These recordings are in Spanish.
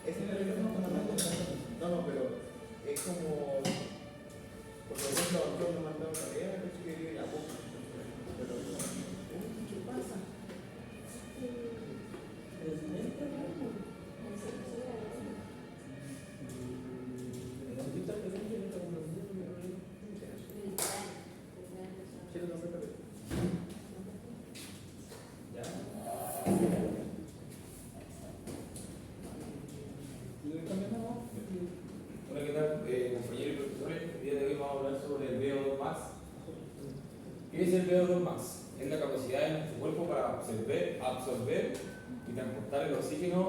ese es el no, pero es como, por ejemplo, yo me mandaba tarea, yo quería la boca, pero ¿qué pasa? Hola, ¿qué tal, compañeros y profesores? El día de hoy vamos a hablar sobre el VO2 max. ¿Qué es el VO2 max? Es la capacidad de nuestro cuerpo para absorber y transportar el oxígeno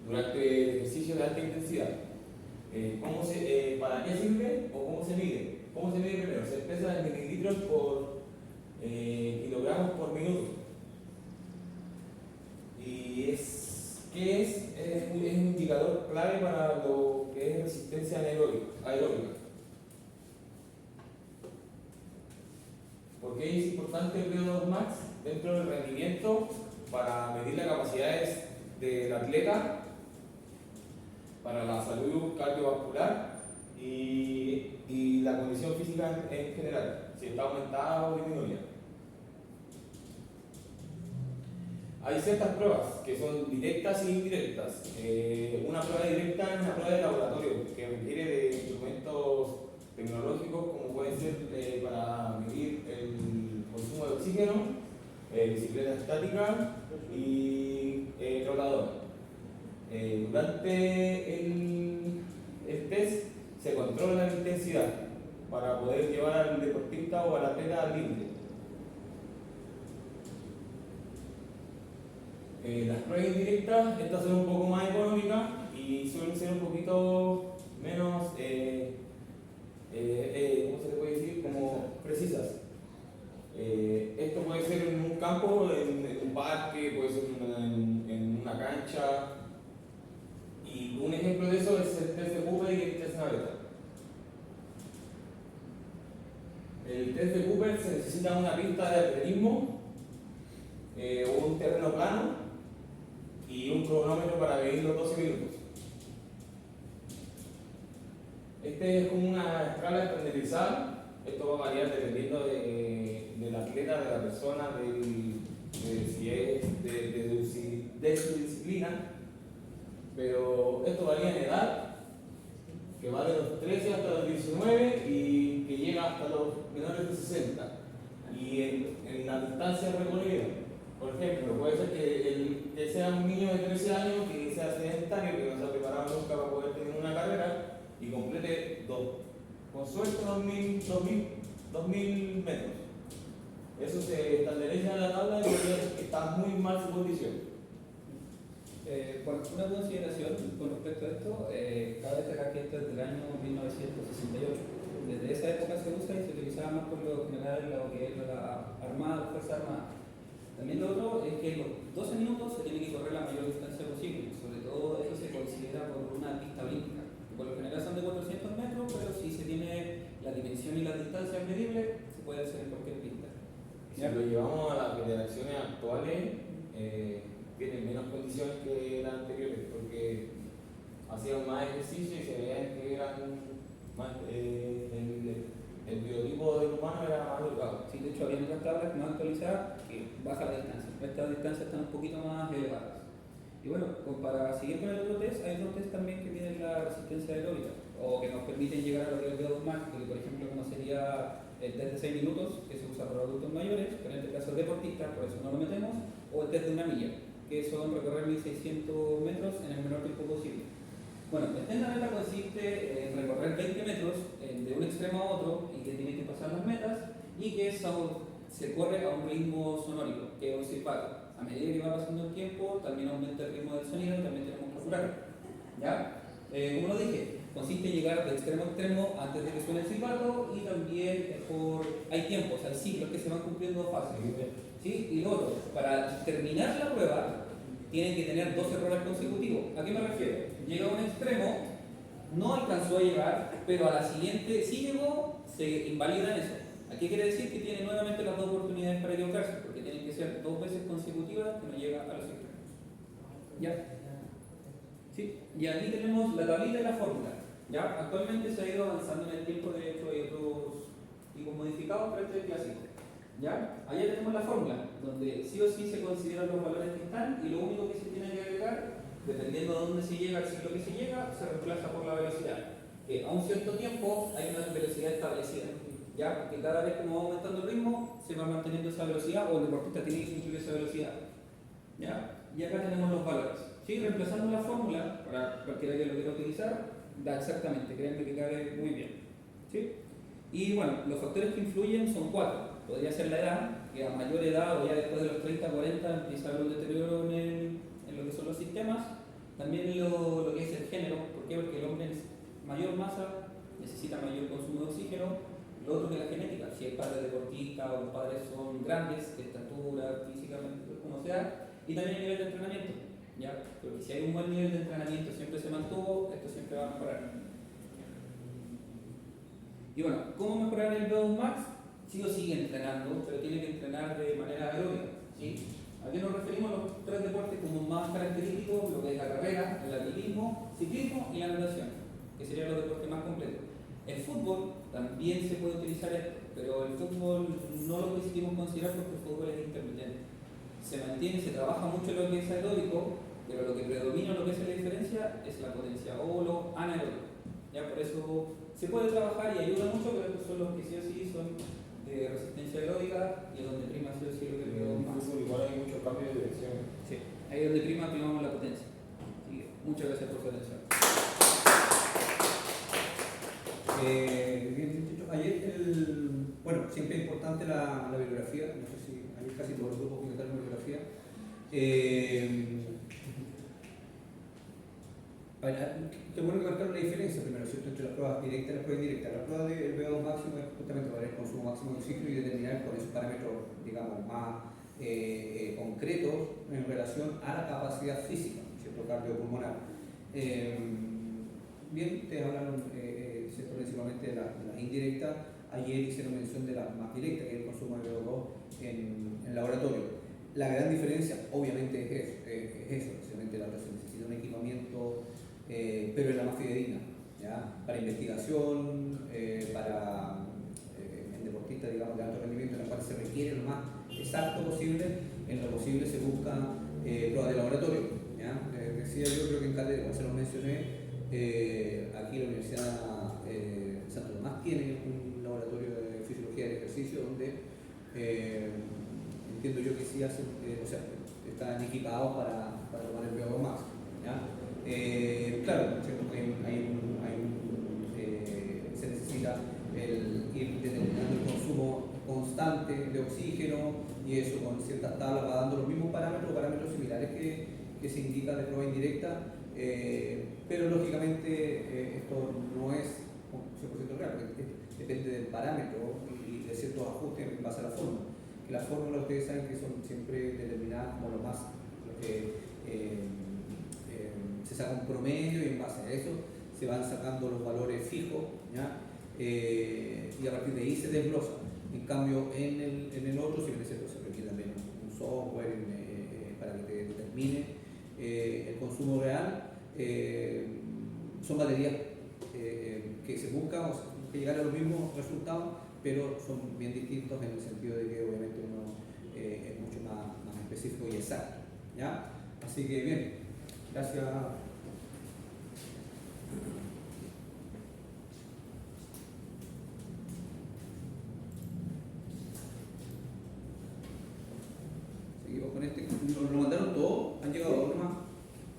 durante ejercicios de alta intensidad. ¿Para qué sirve o cómo se mide? ¿Cómo se mide primero? Se expresa en mililitros por kilogramos por minuto. ¿Y qué es? Es un indicador clave para lo que es resistencia aeróbica. ¿Por qué es importante el VO2 max dentro del rendimiento? Para medir las capacidades del atleta, para la salud cardiovascular y la condición física en general, si está aumentada o disminuida. Hay ciertas pruebas que son directas e indirectas. Una prueba directa es una prueba de laboratorio que requiere de instrumentos tecnológicos como pueden ser para medir el consumo de oxígeno, bicicleta estática y rotador. Durante el test se controla la intensidad para poder llevar al deportista o al atleta al límite. Las pruebas indirectas, estas son un poco más económicas y suelen ser un poquito menos, ¿cómo se le puede decir? Como precisas. Esto puede ser en un campo, en un parque, puede ser en una cancha. Y un ejemplo de eso es el test de Cooper y el test Navetta. El test de Cooper se necesita una pista de atletismo o un terreno plano y un cronómetro para medir los 12 minutos. Este es como una escala estandarizada. Esto va a variar dependiendo del atleta, de la persona, si es de su disciplina. Pero esto varía en edad, que va de los 13 hasta los 19 y que llega hasta los menores de 60. Y en la distancia recorrida. Por ejemplo, puede ser que sea un niño de 13 años que sea sedentario, que no se ha preparado nunca para poder tener una carrera y complete con suerte 2000 metros. Eso se estandariza en la tabla y que está muy mal su condición. Bueno, una consideración con respecto a esto, cabe destacar que esto es del año 1968. Desde esa época se usa y se utilizaba más por lo general en lo que es la Armada, la Fuerza Armada. También lo otro es que en los 12 minutos se tiene que correr la mayor distancia posible, sobre todo eso se considera por una pista olímpica. Por lo general son de 400 metros, pero si se tiene la dimensión y las distancias medibles, se puede hacer en cualquier pista. Si lo llevamos a las generaciones actuales, tienen menos condiciones que las anteriores, porque hacían más ejercicio y se veían que eran más, el biotipo del humano era más delgado. Sí, de hecho, había unas tablas más actualizadas que baja la distancia. Estas distancias están un poquito más elevadas. Y bueno, para seguir con el otro test, hay otros test también que miden la resistencia aeróbica o que nos permiten llegar a lo que es el VO2 max, que por ejemplo como sería el test de 6 minutos, que se usa para adultos mayores, pero en este caso deportistas, por eso no lo metemos, o el test de una milla, que son recorrer 1600 metros en el menor tiempo posible. Bueno, el test de meta consiste en recorrer 20 metros de un extremo a otro y que tiene que pasar las metas y que se corre a un ritmo sonórico, que es oscilatorio. A medida que va pasando el tiempo, también aumenta el ritmo del sonido y también tenemos que apurar. ¿Ya? Como lo dije, consiste en llegar de extremo a extremo antes de que suene el silbato y también hay tiempos, hay ciclos que se van cumpliendo fases. ¿Sí? Y lo otro, para terminar la prueba, tienen que tener 2 errores consecutivos. ¿A qué me refiero? Llega a un extremo, no alcanzó a llegar, pero a la siguiente sí llegó, se invalida eso. ¿Qué quiere decir? Que tiene nuevamente las dos oportunidades para equivocarse, porque tienen que ser 2 veces consecutivas que no llega a los extremos. ¿Ya? Sí, y aquí tenemos la tablita y la fórmula. ¿Ya? Actualmente se ha ido avanzando en el tiempo, de hecho hay otros tipos modificados, pero este es clásico. ¿Ya? Allá tenemos la fórmula, donde sí o sí se consideran los valores que están y lo único que se tiene que agregar, dependiendo de dónde se llega, al ciclo que se llega, se reemplaza por la velocidad. A un cierto tiempo hay una velocidad establecida. ¿Ya? Porque cada vez que va aumentando el ritmo, se va manteniendo esa velocidad o el deportista tiene que cumplir esa velocidad. ¿Ya? Y acá tenemos los valores. ¿Sí? Reemplazando la fórmula, para cualquiera que lo quiera utilizar, da exactamente, créanme que cabe muy bien. ¿Sí? Y bueno, los factores que influyen son 4. Podría ser la edad, que a mayor edad o ya después de los 30, 40 empieza a haber un deterioro en lo que son los sistemas. También lo que es el género. ¿Por qué? Porque el hombre es mayor masa, necesita mayor consumo de oxígeno. Lo otro que la genética, si el padre es deportista o los padres son grandes, de estatura, físicamente, como sea, y también el nivel de entrenamiento, ¿ya? Porque si hay un buen nivel de entrenamiento, siempre se mantuvo, esto siempre va a mejorar. Y bueno, ¿cómo mejorar el VO2 max? Sí o sigue entrenando, pero tiene que entrenar de manera aeróbica, ¿sí? ¿A qué nos referimos los 3 deportes como más característicos? Lo que es la carrera, el atletismo, ciclismo y la natación, que serían los deportes más completos. El fútbol también se puede utilizar esto, pero el fútbol no lo decidimos considerar porque el fútbol es intermitente. Se mantiene, se trabaja mucho lo que es aeróbico, pero lo que predomina, lo que hace la diferencia es la potencia o lo anaeróbico. Ya por eso se puede trabajar y ayuda mucho, pero estos son los que sí o sí son de resistencia aeróbica y donde prima sí o sí lo que En el fútbol igual hay mucho cambio de dirección. Sí, ahí es donde primamos la potencia. Así que muchas gracias por su atención. Bien, muchachos. Ayer, bueno, siempre es importante la bibliografía. No sé si ayer casi todos los grupos comentaron bibliografía. Qué bueno que marcaron la diferencia primero, ¿cierto?, entre las pruebas directas y las pruebas indirectas. La prueba del VO2 máximo es justamente para el consumo máximo de oxígeno y determinar con esos parámetros, digamos, más concretos en relación a la capacidad física, ¿cierto?, cardiopulmonar. Bien, ustedes hablaron principalmente de las indirectas. Ayer hicieron mención de las más directas, que es el consumo de VO2 en el laboratorio. La gran diferencia, obviamente, es eso, precisamente la otra se necesita un equipamiento, pero es la más fidedigna, ¿ya? Para investigación, para en deportistas, digamos, de alto rendimiento, en la cual se requiere lo más exacto posible. En lo posible se buscan pruebas de laboratorio, ¿ya? Decía yo, creo que en cátedra se lo mencioné. Aquí la Universidad Santo Tomás tiene un laboratorio de fisiología del ejercicio donde entiendo yo que sí hacen, o sea, están equipados para tomar el VO2 max, ¿ya? Claro, se necesita ir determinando el consumo constante de oxígeno y eso con ciertas tablas va dando los mismos parámetros similares que se indican de prueba indirecta. Pero lógicamente esto no es 100% real, porque depende del parámetro y de ciertos ajustes en base a la fórmula. Que las fórmulas ustedes saben que son siempre determinadas como lo que se saca un promedio y en base a eso se van sacando los valores fijos, ¿ya? Y a partir de ahí se desglosa. En cambio en el otro se requiere también un software para que te determine el consumo real. Son baterías que se buscan que llegar a los mismos resultados, pero son bien distintos en el sentido de que obviamente uno es mucho más específico y exacto, ¿ya? Así que bien, gracias. Seguimos con este. ¿Lo mandaron todo? ¿Han llegado dos más?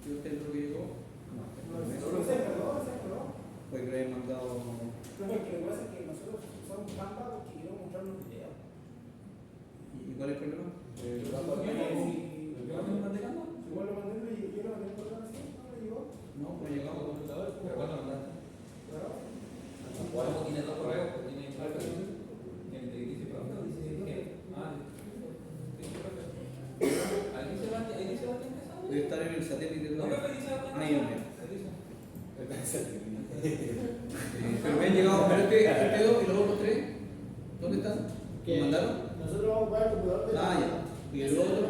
¿Qué usted es lo que llegó? No sé, perdón. Puede que le hayan mandado. No, lo que pasa es que nosotros usamos Canva porque queremos mostrar los videos. ¿Y cuál es el problema? ¿Yo me mandé Canva? Igual lo mandé, yo lo mandé por así, no me llegó. No, no llegamos al computador. ¿Pero cuándo lo mandaste? Claro. ¿Cuál tiene 2 correos? Tiene el de dice pregunta, dice que. ¿Ahí dice Sebastián Casado? Debe estar en el satélite. No, pero dice Sebastián Ahí Casado. pero me han llegado, pero este dos y los otros tres. ¿Dónde están? Que ¿Lo mandaron? nosotros vamos a ocupar el computador de Ah, ya. ¿Y el otro?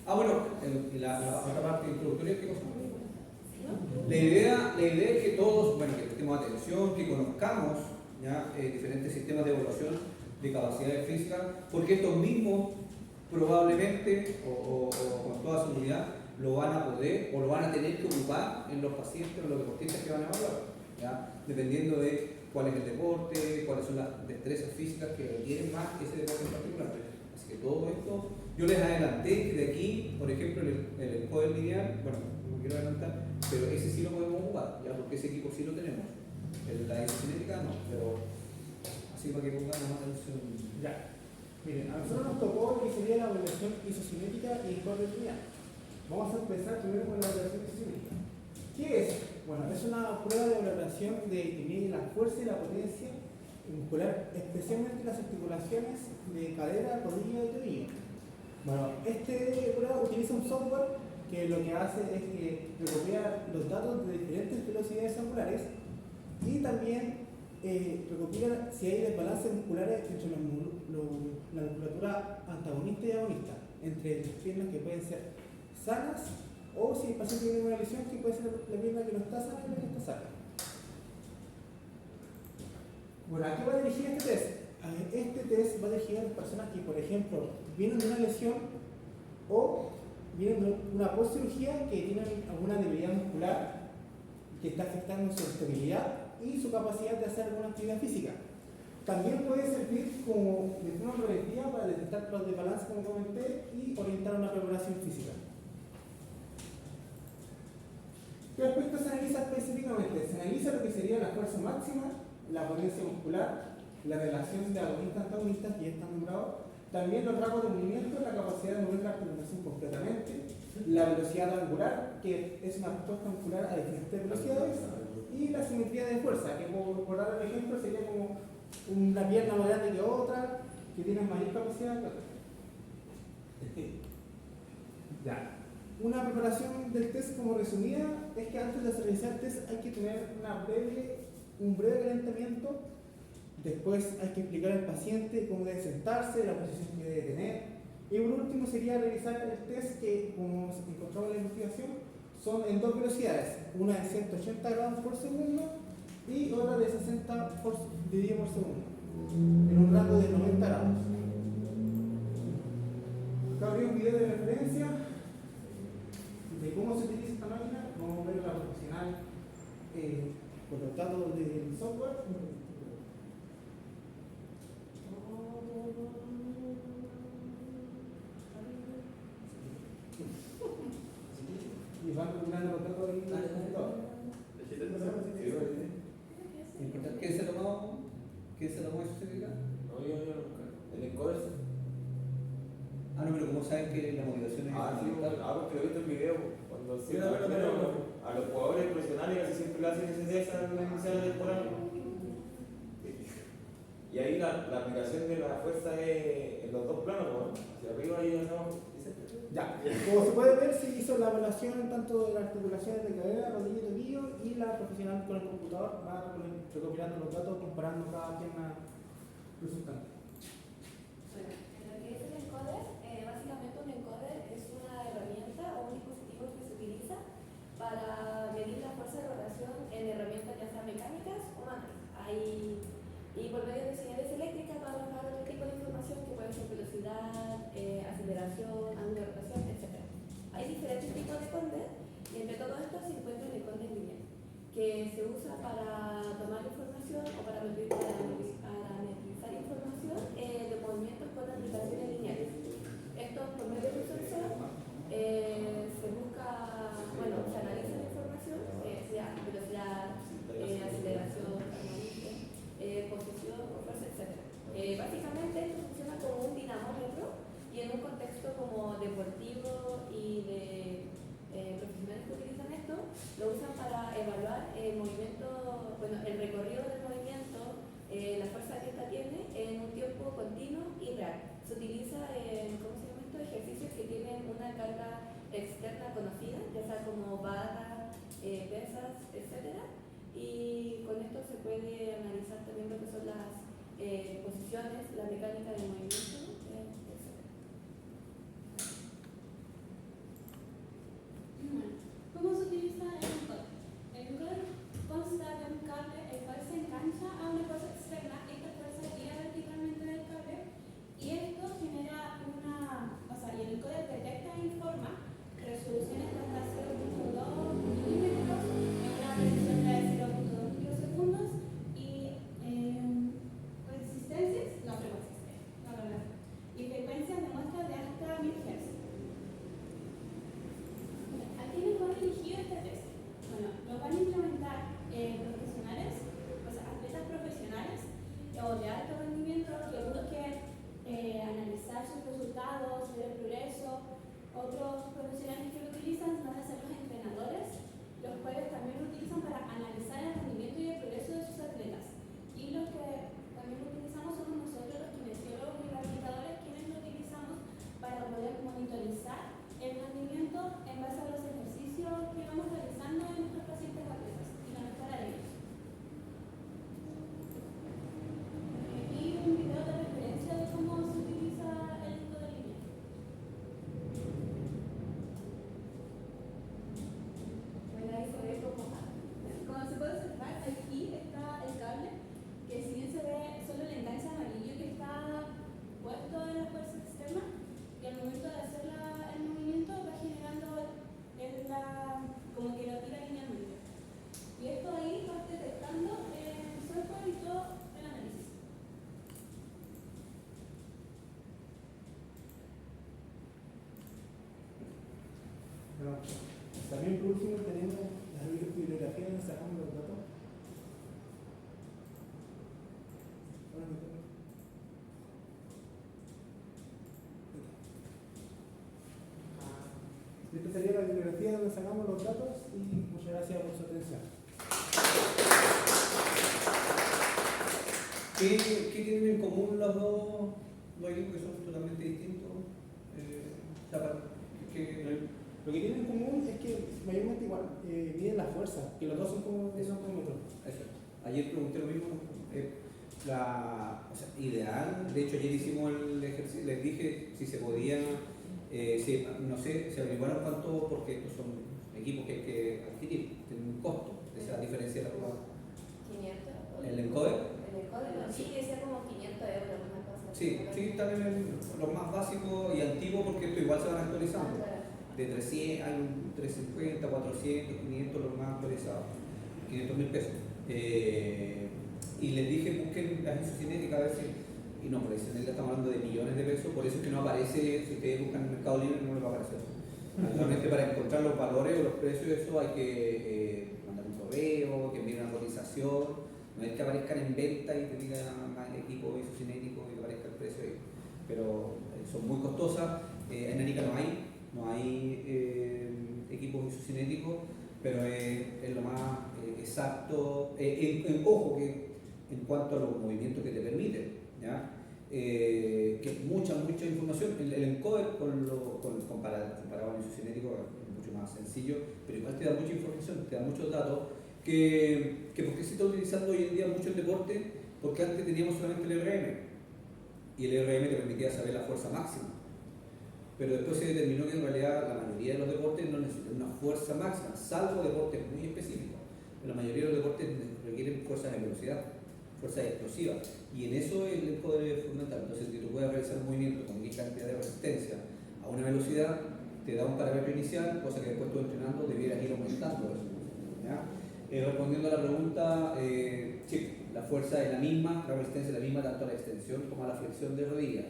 Ah, bueno, la otra parte introductoria, ¿qué cosa? La idea es que todos, bueno, que prestemos atención, que conozcamos ¿ya? Diferentes sistemas de evaluación de capacidades físicas, porque estos mismos probablemente o con toda seguridad lo van a poder o lo van a tener que ocupar en los pacientes o los deportistas que van a evaluar, ¿ya? Dependiendo de cuál es el deporte, cuáles son las destrezas físicas que requieren más ese deporte en particular. Así que todo esto, yo les adelanté que de aquí, por ejemplo, el encoder lineal, bueno, no quiero adelantar, pero ese sí lo podemos ocupar, ¿ya? Porque ese equipo sí lo tenemos. La isocinética no, pero así para que pongamos más atención. Ya. Miren, a nosotros nos tocó lo que sería la evaluación isocinética y encuadre lineal. Vamos a empezar primero con la evaluación isocinética. ¿Qué es? Bueno, es una prueba de valoración que mide la fuerza y la potencia muscular, especialmente las articulaciones de cadera, rodilla y tobillo. Bueno, este prueba utiliza un software que lo que hace es que recopila los datos de diferentes velocidades angulares y también recopila si hay desbalances musculares entre la musculatura antagonista y agonista, entre las piernas que pueden ser sanas o si el paciente tiene una lesión que puede ser la pierna que no está sana y la que está sana. Bueno, ¿a qué va dirigido este test? Este test va dirigido a las personas que, por ejemplo, vienen de una lesión o vienen de una postcirugía que tienen alguna debilidad muscular que está afectando su estabilidad y su capacidad de hacer alguna actividad física. También puede servir como de forma preventiva para detectar los desbalances, como comenté, y orientar una preparación física. ¿Qué aspectos se analiza específicamente? Se analiza lo que sería la fuerza máxima, la potencia muscular, la relación de agonistas-antagonistas, que ya están nombrados, también los rangos de movimiento, la capacidad de mover la articulación completamente, la velocidad angular, que es una respuesta muscular a diferentes velocidades, y la simetría de fuerza, que por dar el ejemplo sería como una pierna más grande que otra, que tiene mayor capacidad que otra. Ya. Una preparación del test como resumida es que antes de realizar el test hay que tener un breve calentamiento, después hay que explicar al paciente cómo debe sentarse, la posición que debe tener, y por último sería realizar el test que, como encontramos en la investigación, son en dos velocidades, una de 180 grados por segundo y otra de 60 dividido por segundo, en un rango de 90 grados. Acá habría un video de referencia de cómo se utiliza esta máquina. Vamos a ver la profesional con los datos del software. Y van combinando los datos del computador. ¿Quién se tomó eso, Célica? No, yo el encoder. Ah, no, pero ¿cómo saben que la motivación es Porque lo he visto en video. Cuando a los jugadores profesionales casi siempre le hacen ese test al iniciar la temporada. Y ahí la aplicación de la fuerza es en los dos planos, ¿no? Hacia arriba y hacia abajo. Ya, como se puede ver, se hizo la evaluación tanto de las articulaciones de cadera, rodilla y tobillo, y la profesional con el computador va recopilando los datos, comparando cada pierna resultante. Bueno, en lo que es el encoder, básicamente un encoder es una herramienta o un dispositivo que se utiliza para medir la fuerza de rotación en herramientas ya sean mecánicas o manuales. Y por medio de señales eléctricas va a arrojar otro tipo de información que puede ser velocidad, aceleración, ángulo de rotación, etc. Hay diferentes tipos de encoder y entre todo esto se encuentra el encoder lineal, que se usa para tomar información o para analizar información de movimientos con aplicaciones lineales. Esto por medio de un sensor se busca, bueno, se analiza la información, sea velocidad, aceleración, posición, fuerza, etc. Básicamente esto funciona como un dinamómetro y en un contexto como deportivo y de profesionales que utilizan esto, lo usan para evaluar el movimiento, bueno, el recorrido del movimiento tiempo continuo y real. Se utiliza en, ¿cómo se llama esto? Ejercicios que tienen una carga externa conocida, ya sea como barras, pesas, etc. Y con esto se puede analizar también lo que son las posiciones, la mecánica del movimiento, etc. ¿Cómo se utiliza el encoder? El encoder consta de un cable el cual se engancha a una fuerza externa. Esta fuerza gira verticalmente del cable y esto genera y el encoder detecta e informa resoluciones de hasta 0.2 milímetros en una precisión de 0.2 microsegundos y y frecuencias de muestra de hasta 1000 Hz. ¿A quiénes van dirigido este test? Bueno, lo van a implementar profesionales, atletas profesionales o de alto rendimiento que busquen analizar sus resultados, ver el progreso. Otros profesionales que lo utilizan van a ser los entrenadores, los cuales también lo utilizan para analizar el rendimiento y el progreso de sus atletas. Y los que también lo utilizamos somos nosotros, los kinesiólogos y rehabilitadores, quienes lo utilizamos para poder monitorizar el rendimiento en base a los ejercicios que vamos realizando en nuestros pacientes atletas y la mejora de ellos. Y un video de referencia de cómo se utiliza el encoderamiento. Bueno, ahí se ve como se puede observar, aquí está el cable, que si bien se ve solo el enganche amarillo que está puesto en la fuerza externa, y al momento de hacer el movimiento va generando como que lo tira linealmente. Y esto ahí va detectando el software y todo el análisis. Bueno, también por último tenemos la bibliografía donde sacamos los datos. Esta sería la bibliografía donde sacamos los datos y muchas gracias por su atención. ¿Qué tienen en común los dos equipos que son totalmente distintos? Lo que tienen en común es que mayormente igual miden la fuerza, que los dos son como metros. Eso. Ayer pregunté lo mismo. Ideal, de hecho ayer hicimos el ejercicio, les dije si se podía, no sé, se averiguaron cuánto, porque estos son equipos que hay que adquirir, tienen un costo, esa diferencia de la prueba. 500. ¿El encoder? El encoder, sí, decía como 500 euros, una cosa. Sí, también los más básicos y antiguos, porque esto igual se van actualizando. De 300, hay un 350, 400, 500, los más actualizados, 500.000 pesos. Y les dije, busquen las isocinéticas a ver si. Y no, por eso estamos hablando de millones de pesos, por eso es que no aparece, si ustedes buscan en el Mercado Libre no les va a aparecer. Realmente para encontrar los valores o los precios de eso hay que mandar un correo, que envíen una cotización, no es que aparezcan en venta y te diga más equipo isocinético y que aparezca el precio ahí. Pero son muy costosas, en Arica no hay equipos isocinéticos, pero es lo más exacto, ojo que en cuanto a los movimientos que te permiten, ¿ya? Que es mucha información. El encoder comparado al isocinético es mucho más sencillo, pero igual te da mucha información, te da muchos datos que porque se está utilizando hoy en día mucho el deporte, porque antes teníamos solamente el RM y el RM te permitía saber la fuerza máxima, pero después se determinó que en realidad la mayoría de los deportes no necesitan una fuerza máxima, salvo deportes muy específicos. La mayoría de los deportes requieren fuerza de velocidad, fuerza explosiva, y en eso el encoder es fundamental. Entonces, si tú puedes realizar un movimiento con X cantidad de resistencia a una velocidad, te da un parámetro inicial, cosa que después tú entrenando debieras ir aumentando eso, ¿ya? Respondiendo a la pregunta, sí, la fuerza es la misma, la resistencia es la misma tanto a la extensión como a la flexión de rodilla,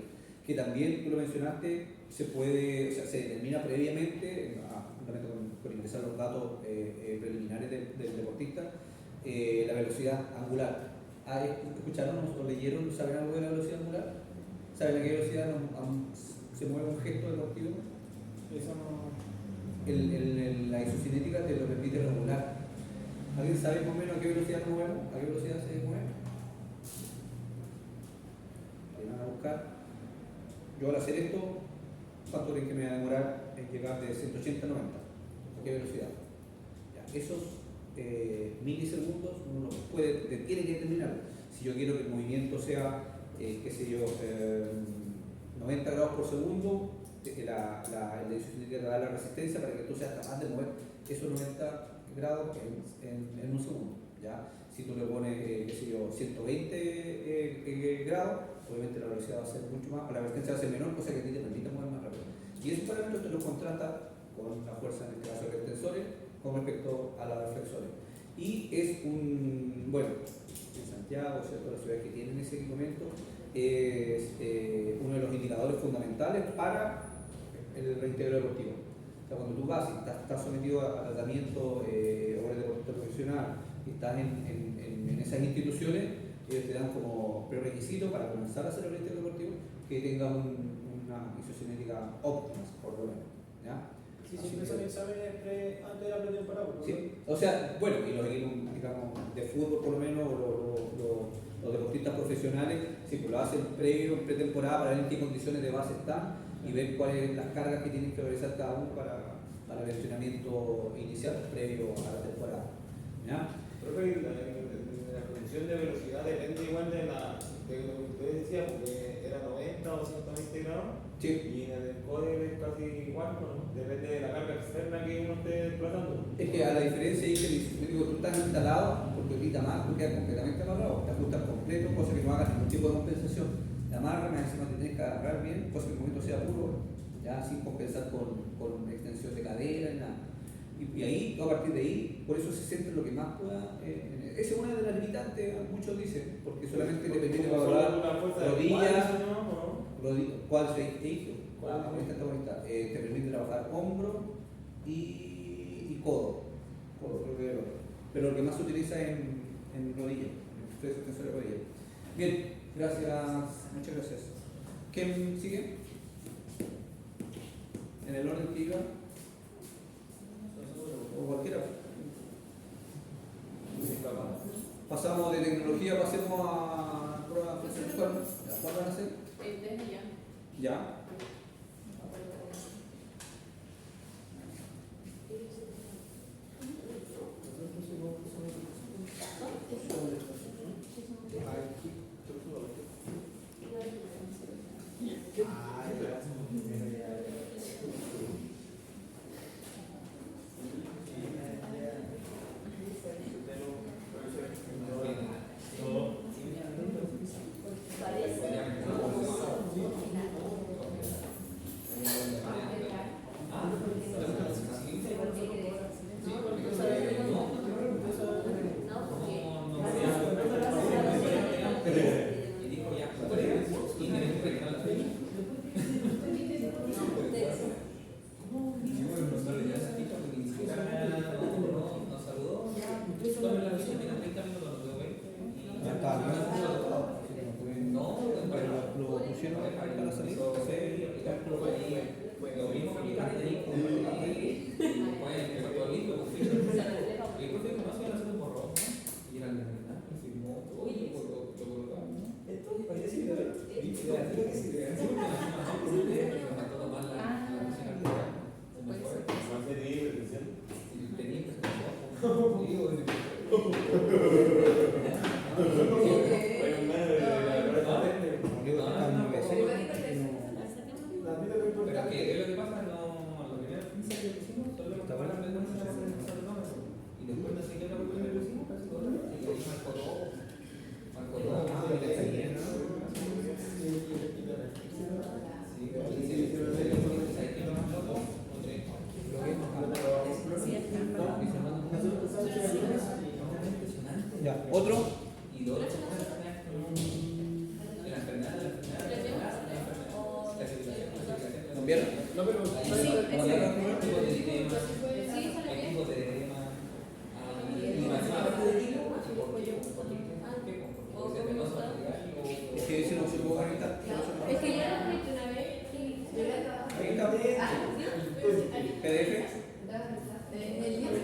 que también, tú lo mencionaste, se determina previamente, juntamente con ingresar los datos preliminares del deportista, la velocidad angular. ¿Escucharon o leyeron, saben algo de la velocidad angular? ¿Saben a qué velocidad se mueve un gesto deportivo? Eso no. La isocinética te lo permite regular. ¿Alguien sabe más o menos a qué velocidad nos movemos? ¿A qué velocidad se mueve? buscar, yo al hacer esto, ¿cuánto crees que me va a demorar en llegar de 180 a 90? ¿A qué velocidad? Ya, esos milisegundos uno tiene que determinar. Si yo quiero que el movimiento sea, qué sé yo, 90 grados por segundo, la decisión tiene que dar la resistencia para que tú seas capaz de mover esos 90 grados en un segundo. ¿Ya? Si tú le pones, qué sé yo, 120 grados, obviamente la velocidad va a ser mucho más, la resistencia va a ser menor, cosa que a ti te permite mover más rápido. Y ese parámetro te lo contrasta con la fuerza, en este caso de los tensores, con respecto a las reflexores. Y es en Santiago, ¿cierto? Las ciudades que tienen ese equipamiento, es uno de los indicadores fundamentales para el reintegro deportivo. O sea, cuando tú vas y estás sometido a tratamiento o eres deportista profesional y estás en esas instituciones, ellos te dan como prerequisito para comenzar a hacer el reintegro deportivo que tengas una isocinética óptima, por lo menos. ¿Ya? Sí, siempre son exámenes antes de la pretemporada. Sí, o sea, bueno, y los equipos, digamos, de fútbol por lo menos, los deportistas profesionales, sí, pues lo hacen previo, pretemporada, para ver en qué condiciones de base están y ver cuáles son las cargas que tienen que realizar cada uno para el entrenamiento inicial previo a la temporada. ¿Ya? Profe, la condición de velocidad depende igual de lo que usted decía, porque era 90 o 120 grados. Sí. Y en el código es casi igual, ¿no? Depende de la carga externa que uno esté desplazando. Es que a la diferencia es que tú estás instalado, porque ahorita más, tú quedas completamente amarrado, te ajustas completo, cosa que no hagas ningún tipo de compensación. Te amarras, más encima te tienes que agarrar bien, cosa que el movimiento sea puro, ya sin compensar con extensión de cadera ni nada. Y ahí, a partir de ahí, por eso se centra lo que más pueda. Esa es una de las limitantes, muchos dicen, porque solamente te permite valorar rodillas, cuádriceps, te permite trabajar hombro y codo, pero lo que más se utiliza en rodilla, en extensores de rodilla. Bien, gracias, muchas gracias. ¿Quién sigue? ¿En el orden que iba? O cualquiera. Pasamos de tecnología, pasemos a pruebas conceptuales. ¿Cuál van a hacer? Ya. ¿Otro? ¿Cambiaron? No, pero es que ese no se puede conectar. Es que ya lo hice una vez y Ahí está. PDF. el libro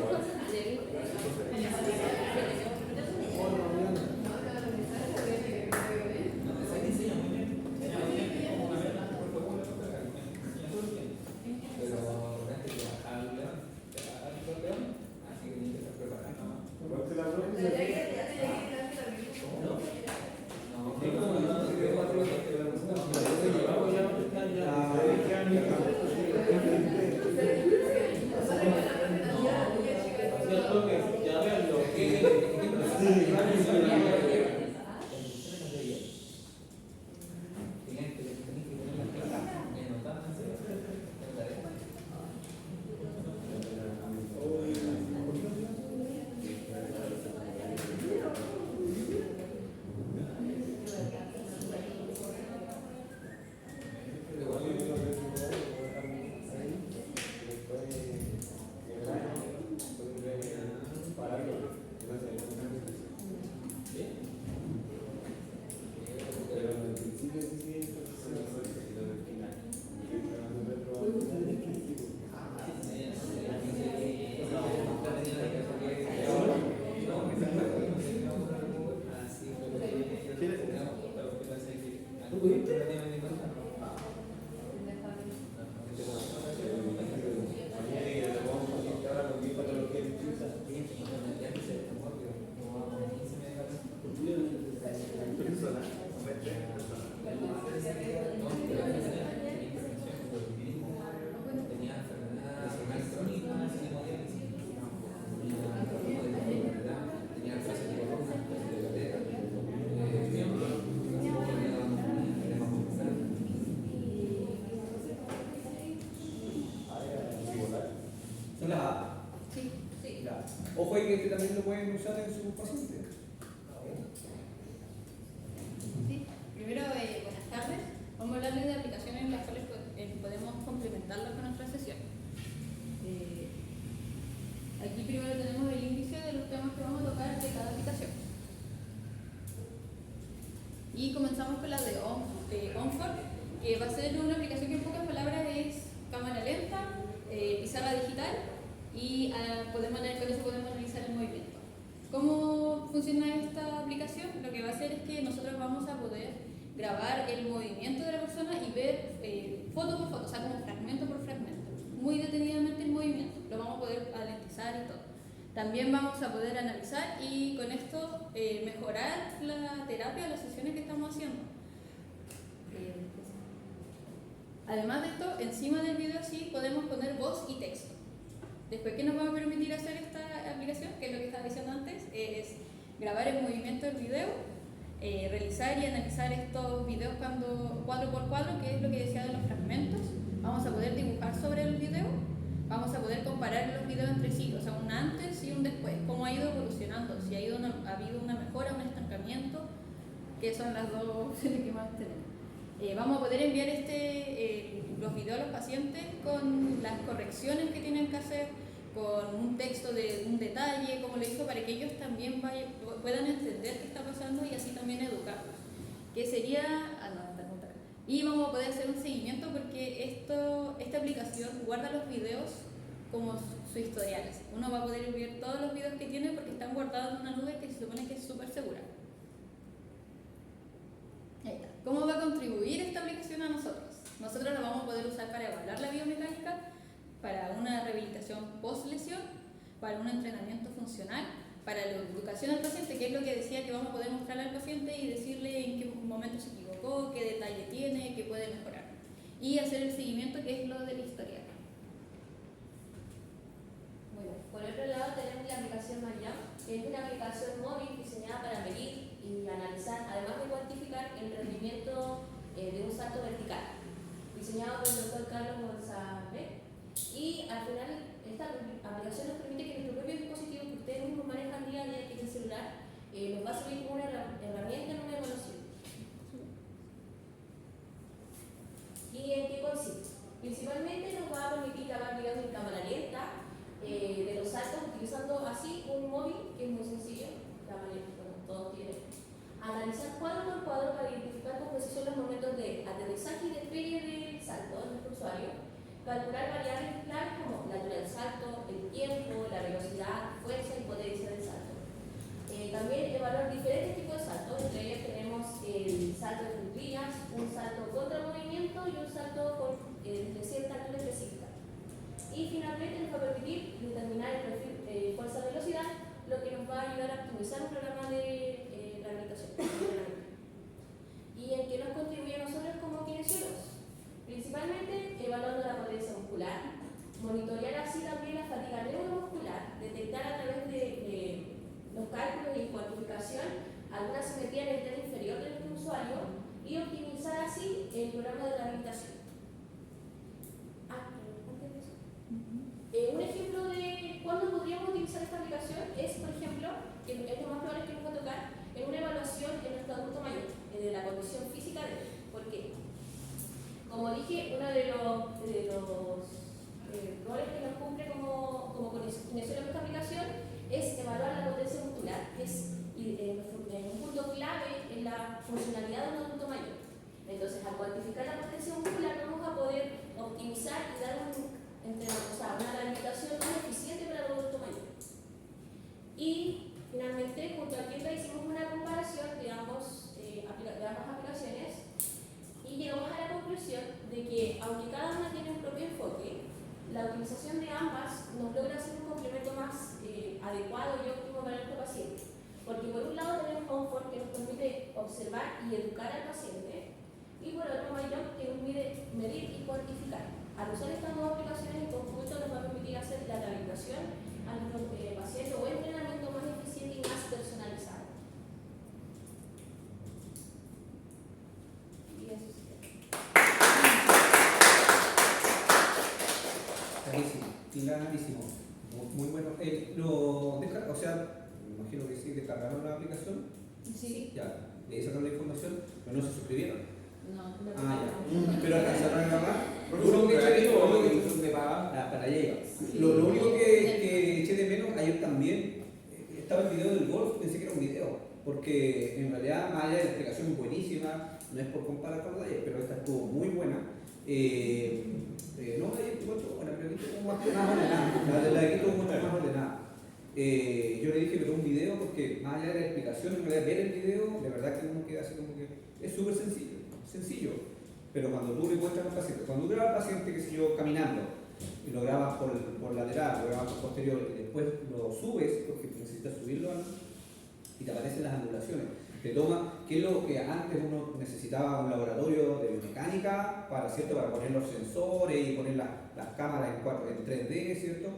Ojo ahí que este también lo pueden usar en sus pacientes. Sí, primero, buenas tardes. Vamos a hablarles de aplicaciones en las cuales podemos complementarlas con nuestra sesión. Aquí primero tenemos el índice de los temas que vamos a tocar de cada aplicación. Y comenzamos con la de OnFort, que va a ser una aplicación que en pocas palabras es cámara lenta, pizarra digital y con eso podemos analizar el movimiento. ¿Cómo funciona esta aplicación? Lo que va a hacer es que nosotros vamos a poder grabar el movimiento de la persona y ver foto por foto, o sea, como fragmento por fragmento, muy detenidamente el movimiento. Lo vamos a poder alentizar y todo. También vamos a poder analizar y con esto mejorar la terapia, las sesiones que estamos haciendo. Además de esto, encima del video sí podemos poner voz y texto. Después, ¿qué nos va a permitir hacer esta aplicación? Que es lo que estaba diciendo antes, es grabar el movimiento del video, realizar y analizar estos videos cuadro por cuadro, que es lo que decía de los fragmentos. Vamos a poder dibujar sobre el video, vamos a poder comparar los videos entre sí, o sea, un antes y un después, cómo ha ido evolucionando, si ha habido una mejora, un estancamiento, que son las dos opciones que más tenemos. Vamos a poder enviar los videos a los pacientes con las correcciones que tienen que hacer, con un texto de un detalle, como le digo, para que ellos también puedan entender qué está pasando y así también educarlos. Que sería... Y vamos a poder hacer un seguimiento porque esta aplicación guarda los videos como su historiales. Uno va a poder enviar todos los videos que tiene porque están guardados en una nube que se supone que es súper segura. Ahí está. ¿Cómo va a contribuir esta aplicación a nosotros? Nosotros la vamos a poder usar para evaluar la biomecánica, para una rehabilitación post-lesión, para un entrenamiento funcional, para la educación al paciente, que es lo que decía, que vamos a poder mostrarle al paciente y decirle en qué momento se equivocó, qué detalle tiene, qué puede mejorar. Y hacer el seguimiento, que es lo del historial. Bueno, por otro lado tenemos la aplicación Mariam, que es una aplicación móvil diseñada para medir y analizar, además de cuantificar el rendimiento de un salto vertical, diseñado por el doctor Carlos González. Y al final esta aplicación nos permite que nuestro propio dispositivo que ustedes mismos manejan día a día, que es el celular, nos va a servir como una herramienta en una evaluación. ¿Y en qué consiste? Principalmente nos va a permitir grabar videos en cámara lenta de los saltos, utilizando así un móvil que es muy sencillo, cámara lenta, bueno, todos tienen. Analizar cuadro por cuadro para identificar con precisión los momentos de aterrizaje y despegue del salto de nuestro usuario. Calcular variables claves como la altura del salto, el tiempo, la velocidad, fuerza y potencia del salto. También evaluar diferentes tipos de saltos, entre ellos tenemos el salto de cuclillas, un salto contra el movimiento y un salto de cierta altura específica. Y finalmente nos va a permitir determinar el perfil fuerza-velocidad, lo que nos va a ayudar a optimizar un programa de rehabilitación. ¿Y en qué nos contribuye a nosotros como kinesiólogos? Principalmente evaluando la potencia muscular, monitorear así también la fatiga neuromuscular, detectar a través de los cálculos y cuantificación alguna simetría en el tren inferior del usuario y optimizar así el programa de rehabilitación. Un ejemplo de cuándo podríamos utilizar esta aplicación es, por ejemplo, que es lo más probable que nos va a tocar en una evaluación en nuestro adulto mayor, de la condición física de él. ¿Por qué? Como dije, uno de los roles que nos cumple como kinesiólogo esta aplicación es evaluar la potencia muscular, que es un punto clave en la funcionalidad de un adulto mayor. Entonces, al cuantificar la potencia muscular, vamos a poder optimizar y dar una rehabilitación más eficiente para el adulto mayor. Y finalmente, junto a Kirby hicimos una comparación de ambas aplicaciones y llegamos a la conclusión de que, aunque cada una tiene un propio enfoque, la utilización de ambas nos logra hacer un complemento más adecuado y óptimo para nuestro paciente. Porque por un lado tenemos OnFort, que nos permite observar y educar al paciente, y por otro Mariam, que nos permite medir y cuantificar. Al usar estas dos aplicaciones en conjunto nos va a permitir hacer la rehabilitación a nuestro paciente o entrenamiento más eficiente y más personalizado. Y eso sí. Clarísimo, clarísimo. muy bueno. O sea, me imagino que sí, descargaron la aplicación, Sí. ya, de ahí sacaron la información, pero no se suscribieron. No, Ah, ya. Pero alcanzaron a grabar. Porque son creativos, lo que son de paga. Para llega. Sí. Lo único que eché de menos ayer también, estaba el video del golf, pensé que era un video, porque en realidad, más allá de la explicación buenísima, no es por comparar con la de ayer, pero esta estuvo muy buena. No, ayer igual estuvo buena, pero aquí estuvo más ordenada. La de aquí estuvo mucho más ordenada. Yo le dije que era un video porque más allá de la explicación, en realidad ver el video, de verdad que uno queda así como que es súper sencillo. Pero cuando tú le muestras al paciente, cuando tú grabas al paciente, qué sé yo, caminando, y lo grabas por lateral, lo grabas por posterior, y después lo subes, porque necesitas subirlo, y te aparecen las angulaciones. Te toma, ¿qué es lo que antes uno necesitaba? Un laboratorio de biomecánica para poner los sensores y poner las cámaras en 3D, ¿cierto?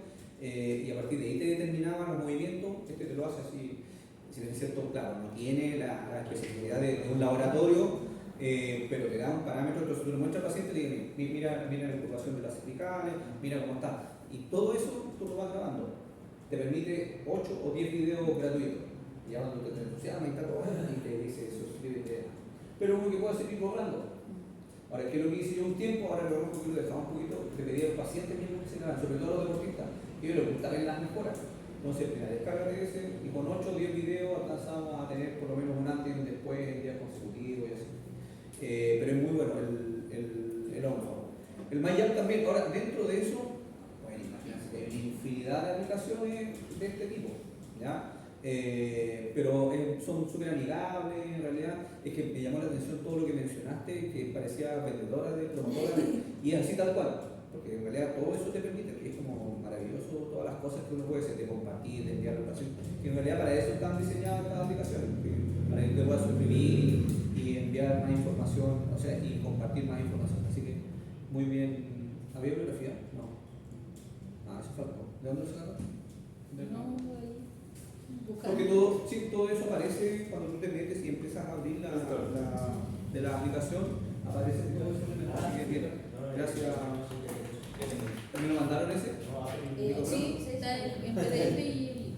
Y a partir de ahí te determinaban los movimientos. Este te lo hace así, si bien es cierto, claro, no tiene la especificidad de un laboratorio, pero te da un parámetro. Entonces tú le muestras al paciente y le dices, mira la ocupación de las cervicales, mira cómo está. Y todo eso tú lo vas grabando. Te permite 8 o 10 videos gratuitos. Ya cuando te entusiasma y está todo y te dice suscríbete. Pero uno que puede seguir borrando. Ahora, ¿qué es lo que hice yo un tiempo? Ahora lo que lo dejaba un poquito, le pedí a los pacientes mismos que se graban, sobre todo a los deportistas, que yo le ocultara las mejoras. Entonces, mira, descarga de ese y con 8 o 10 videos alcanzamos a tener por lo menos un antes y un después en días consecutivos y así. Pero es muy bueno el hombro. El MyJab también, ahora dentro de eso, bueno, imagínense que hay una infinidad de aplicaciones de este tipo, ¿ya? Pero son súper amigables, en realidad es que me llamó la atención todo lo que mencionaste, que parecía vendedora de promotora, y es así tal cual, porque en realidad todo eso te permite, que es como maravilloso todas las cosas que uno puede hacer, de compartir, de enviar relación, que en realidad para eso están diseñadas estas aplicaciones, para que te puedas suscribir y enviar más información, o sea, y compartir más información, así que muy bien. ¿Había bibliografía? No. Ah, eso faltó. ¿De dónde se saca? No, voy buscar. Porque todo eso aparece cuando tú te metes y empiezas a abrir de la aplicación, aparece todo eso en el mensaje que tiene. Gracias. ¿También lo mandaron ese? Sí, está en PDF y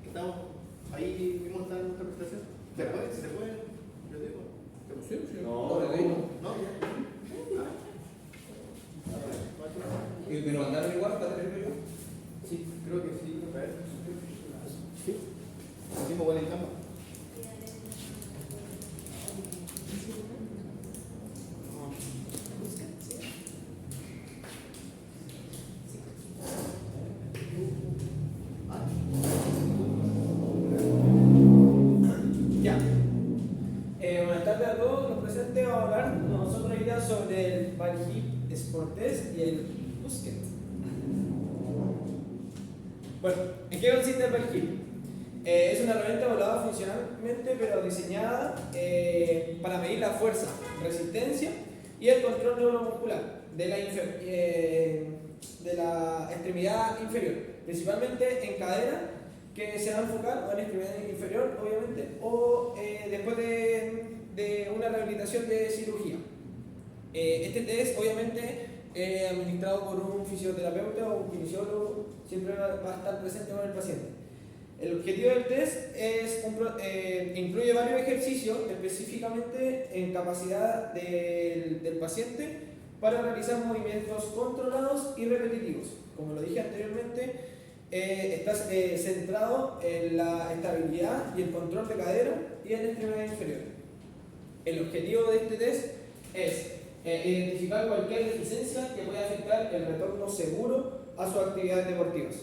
Estamos ahí, vimos esta interpretación. ¿Se puede? Yo digo. Sí. No, No, ¿Y me lo mandaron igual para tenerlo yo? sí, creo que sí. Sí. Hicimos buena en cama. Ya. Buenas tardes a todos. Los presentes vamos a hablar nosotros hoy día sobre el Valhip Sportes y el Busket. Bueno, ¿en qué consiste el Valhip? Es una herramienta evaluada funcionalmente, pero diseñada para medir la fuerza, resistencia y el control neuromuscular de la extremidad inferior, principalmente en cadera, que se va a enfocar en la extremidad inferior, obviamente, o después de una rehabilitación de cirugía. Este test, obviamente, administrado por un fisioterapeuta o un kinesiólogo, siempre va a estar presente con el paciente. El objetivo del test incluye varios ejercicios, específicamente en capacidad del paciente para realizar movimientos controlados y repetitivos. Como lo dije anteriormente, está centrado en la estabilidad y el control de cadera y en la extremidad inferior. El objetivo de este test es identificar cualquier deficiencia que pueda afectar el retorno seguro a sus actividades deportivas.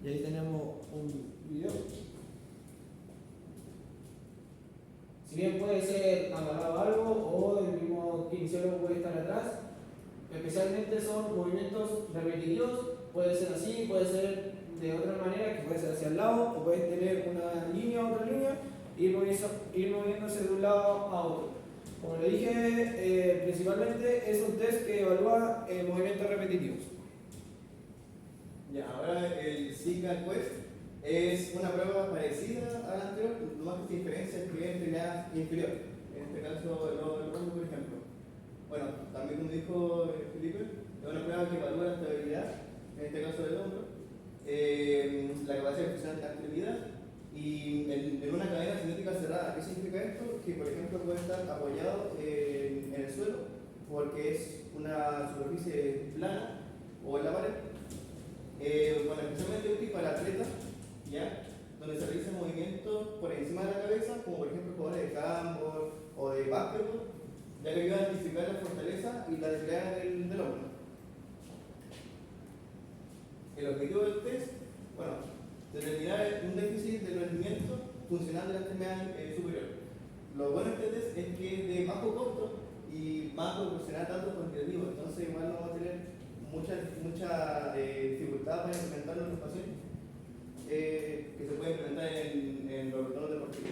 Y ahí tenemos un video. Si bien puede ser amarrado a algo o el mismo kinesiólogo puede estar atrás, especialmente son movimientos repetitivos, puede ser así, puede ser de otra manera, que puede ser hacia el lado, o puedes tener una línea, otra línea, y ir moviéndose de un lado a otro. Como le dije, principalmente es un test que evalúa movimientos repetitivos. Ya, ahora el Signal Quest es una prueba parecida a la anterior, lo más que se diferencia es que es extremidad inferior. En este caso, el hombro, por ejemplo. Bueno, también como dijo Felipe, es una prueba que evalúa la estabilidad, en este caso del hombro, la capacidad de funcionar de la extremidad y en una cadena cinética cerrada. ¿Qué significa esto? Que por ejemplo puede estar apoyado en el suelo porque es una superficie plana o en la pared. Bueno, especialmente útil para atletas, ¿ya? Donde se realizan movimientos por encima de la cabeza, como por ejemplo jugadores de handball o de básquetbol, ya que ayuda a identificar la fortaleza y la debilidad del hombro. El objetivo del test, bueno, determinar un déficit de rendimiento funcional de la extremidad superior. Lo bueno de este test es que es de bajo costo y más proporcional tanto cuantitativo, entonces igual no vamos a tener mucha dificultad para implementarlo en los pacientes, que se puede implementar en los retornos deportivos.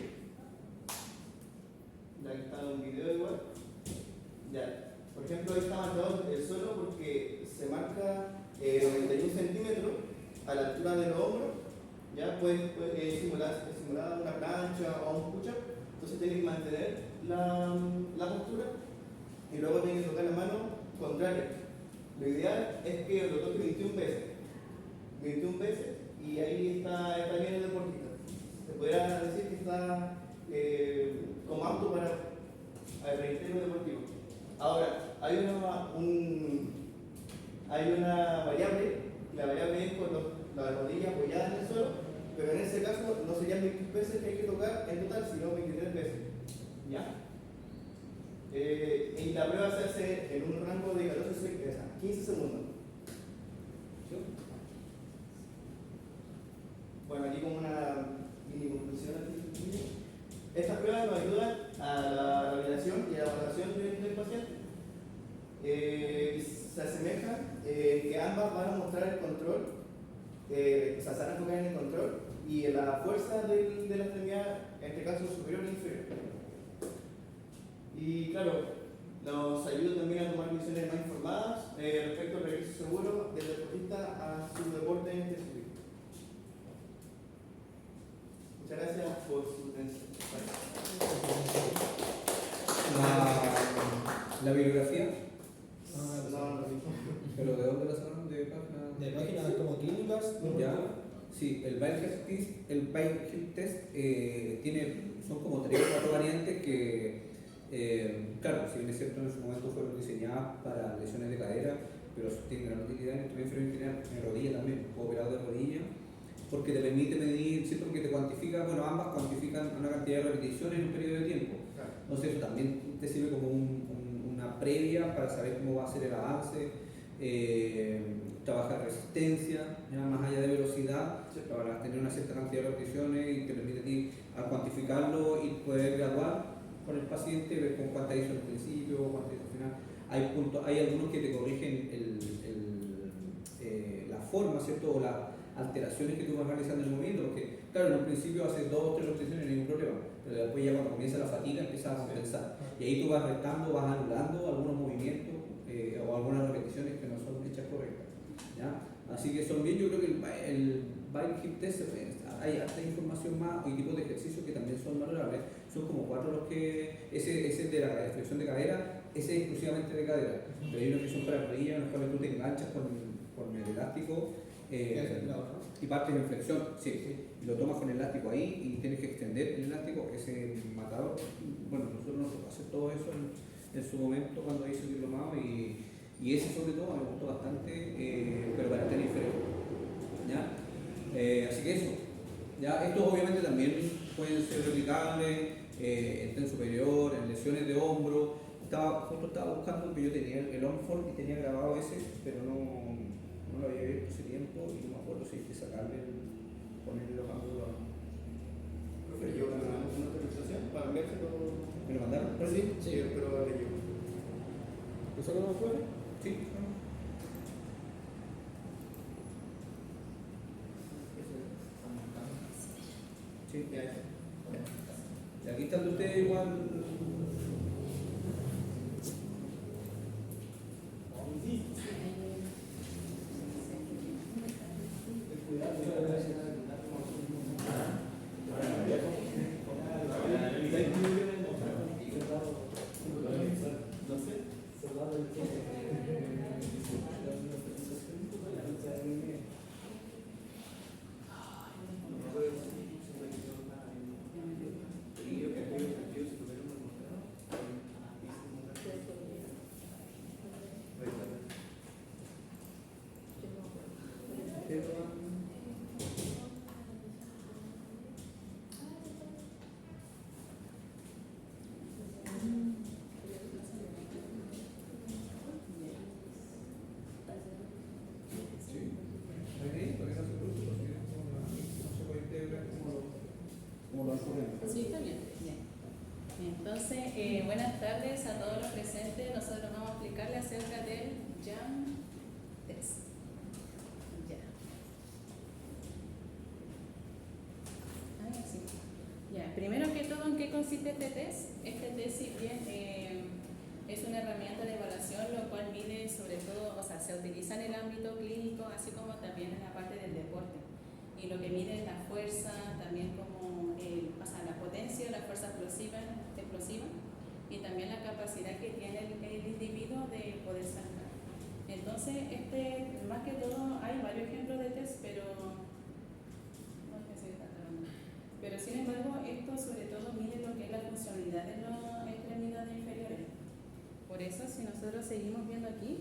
Ya que está un video igual. Ya. Por ejemplo, ahí está marcado el suelo porque se marca 91 centímetros a la altura de los hombros. Ya puede simular una plancha o un push-up. Entonces tiene que mantener la postura y luego tiene que tocar la mano contraria. Lo ideal es que lo toque 21 veces. 21 veces y ahí está bien el deportista. Se podría decir que está como apto para el reintero deportivo. Ahora, hay una variable, la variable es con la rodilla apoyada en el suelo, pero en ese caso no serían 21 veces que hay que tocar en total, sino 23 veces. ¿Ya? Y la prueba se hace en un rango de 15 segundos. ¿Sí? Bueno, aquí como una mini conclusión. Estas pruebas nos ayudan a la rehabilitación y a la evaluación del paciente. Se asemejan que ambas van a mostrar el control, o sea, se van a enfocar en el control y en la fuerza de la extremidad, en este caso superior e inferior. Y claro, nos ayuda también a tomar decisiones más informadas respecto al regreso seguro del deportista a su deporte específico. Muchas gracias por su atención. La bibliografía, No. pero ¿de dónde la sacaron? ¿De página? De páginas como clínicas, Ya, sí, el Bike Test son como 3 o 4 variantes que, claro, si bien es cierto en su momento fueron diseñadas para lesiones de cadera, pero tienen gran utilidad en el inferior en rodilla también, operado de rodilla, porque te permite medir, ¿cierto? Porque te cuantifica, bueno, ambas cuantifican una cantidad de repeticiones en un periodo de tiempo. Entonces eso también te sirve como una previa para saber cómo va a ser el avance, trabajar resistencia, ya más allá de velocidad, para tener una cierta cantidad de repeticiones y te permite a ti a cuantificarlo y poder graduar con el paciente, ver con cuánta hizo al principio, cuánta hizo al final. Hay algunos que te corrigen la forma, ¿cierto? O las alteraciones que tú vas realizando en el movimiento, porque claro, en un principio haces 2 o 3 repeticiones, ningún problema, pero después ya cuando comienza la fatiga empiezas a compensar. Y ahí tú vas restando, vas anulando algunos movimientos o algunas repeticiones que no son hechas correctas. ¿Ya? Así que son bien, yo creo que el Bike Hip Test, hay harta información más y tipos de ejercicios que también son valorables. Son como 4 los que, ese de la flexión de cadera, ese es exclusivamente de cadera, pero hay unos que son para rodillas, en los cuales tú te enganchas con el elástico y partes en flexión, sí, y lo tomas con el elástico ahí y tienes que extender el elástico, ese matador. Bueno, nosotros nos tocó hacer todo eso en su momento cuando hice el diplomado y ese sobre todo me gustó bastante, pero para estar inferior. ¿Ya? Así que eso. ¿Ya? Estos obviamente también pueden ser replicables en tren superior, en lesiones de hombro. Justo estaba buscando porque yo tenía el on-fall y tenía grabado ese, pero no lo había visto hace tiempo y no me acuerdo si hay que sacarle ponerle los ángulos. Profe, yo una autorización para cambiarse todo. ¿Me lo mandaron? Sí, pero le llevo. ¿Lo sacamos afuera? Sí. Sí, Ya. y aquí están ustedes igual. No sé. tardes a todos los presentes. Nosotros vamos a explicarles acerca del Jump Test. Ya. Sí. Ya. Primero que todo, ¿en qué consiste este test? Este test, si bien es una herramienta de evaluación, lo cual mide sobre todo, o sea, se utiliza en el ámbito clínico, así como también en la parte del deporte. Y lo que mide es la fuerza, también como la potencia, la fuerza explosiva, y también la capacidad que tiene el individuo de poder saltar. Entonces, más que todo, hay varios ejemplos de test, pero sin embargo, esto sobre todo mide lo que es la funcionalidad de las extremidades inferiores. Por eso, si nosotros seguimos viendo aquí,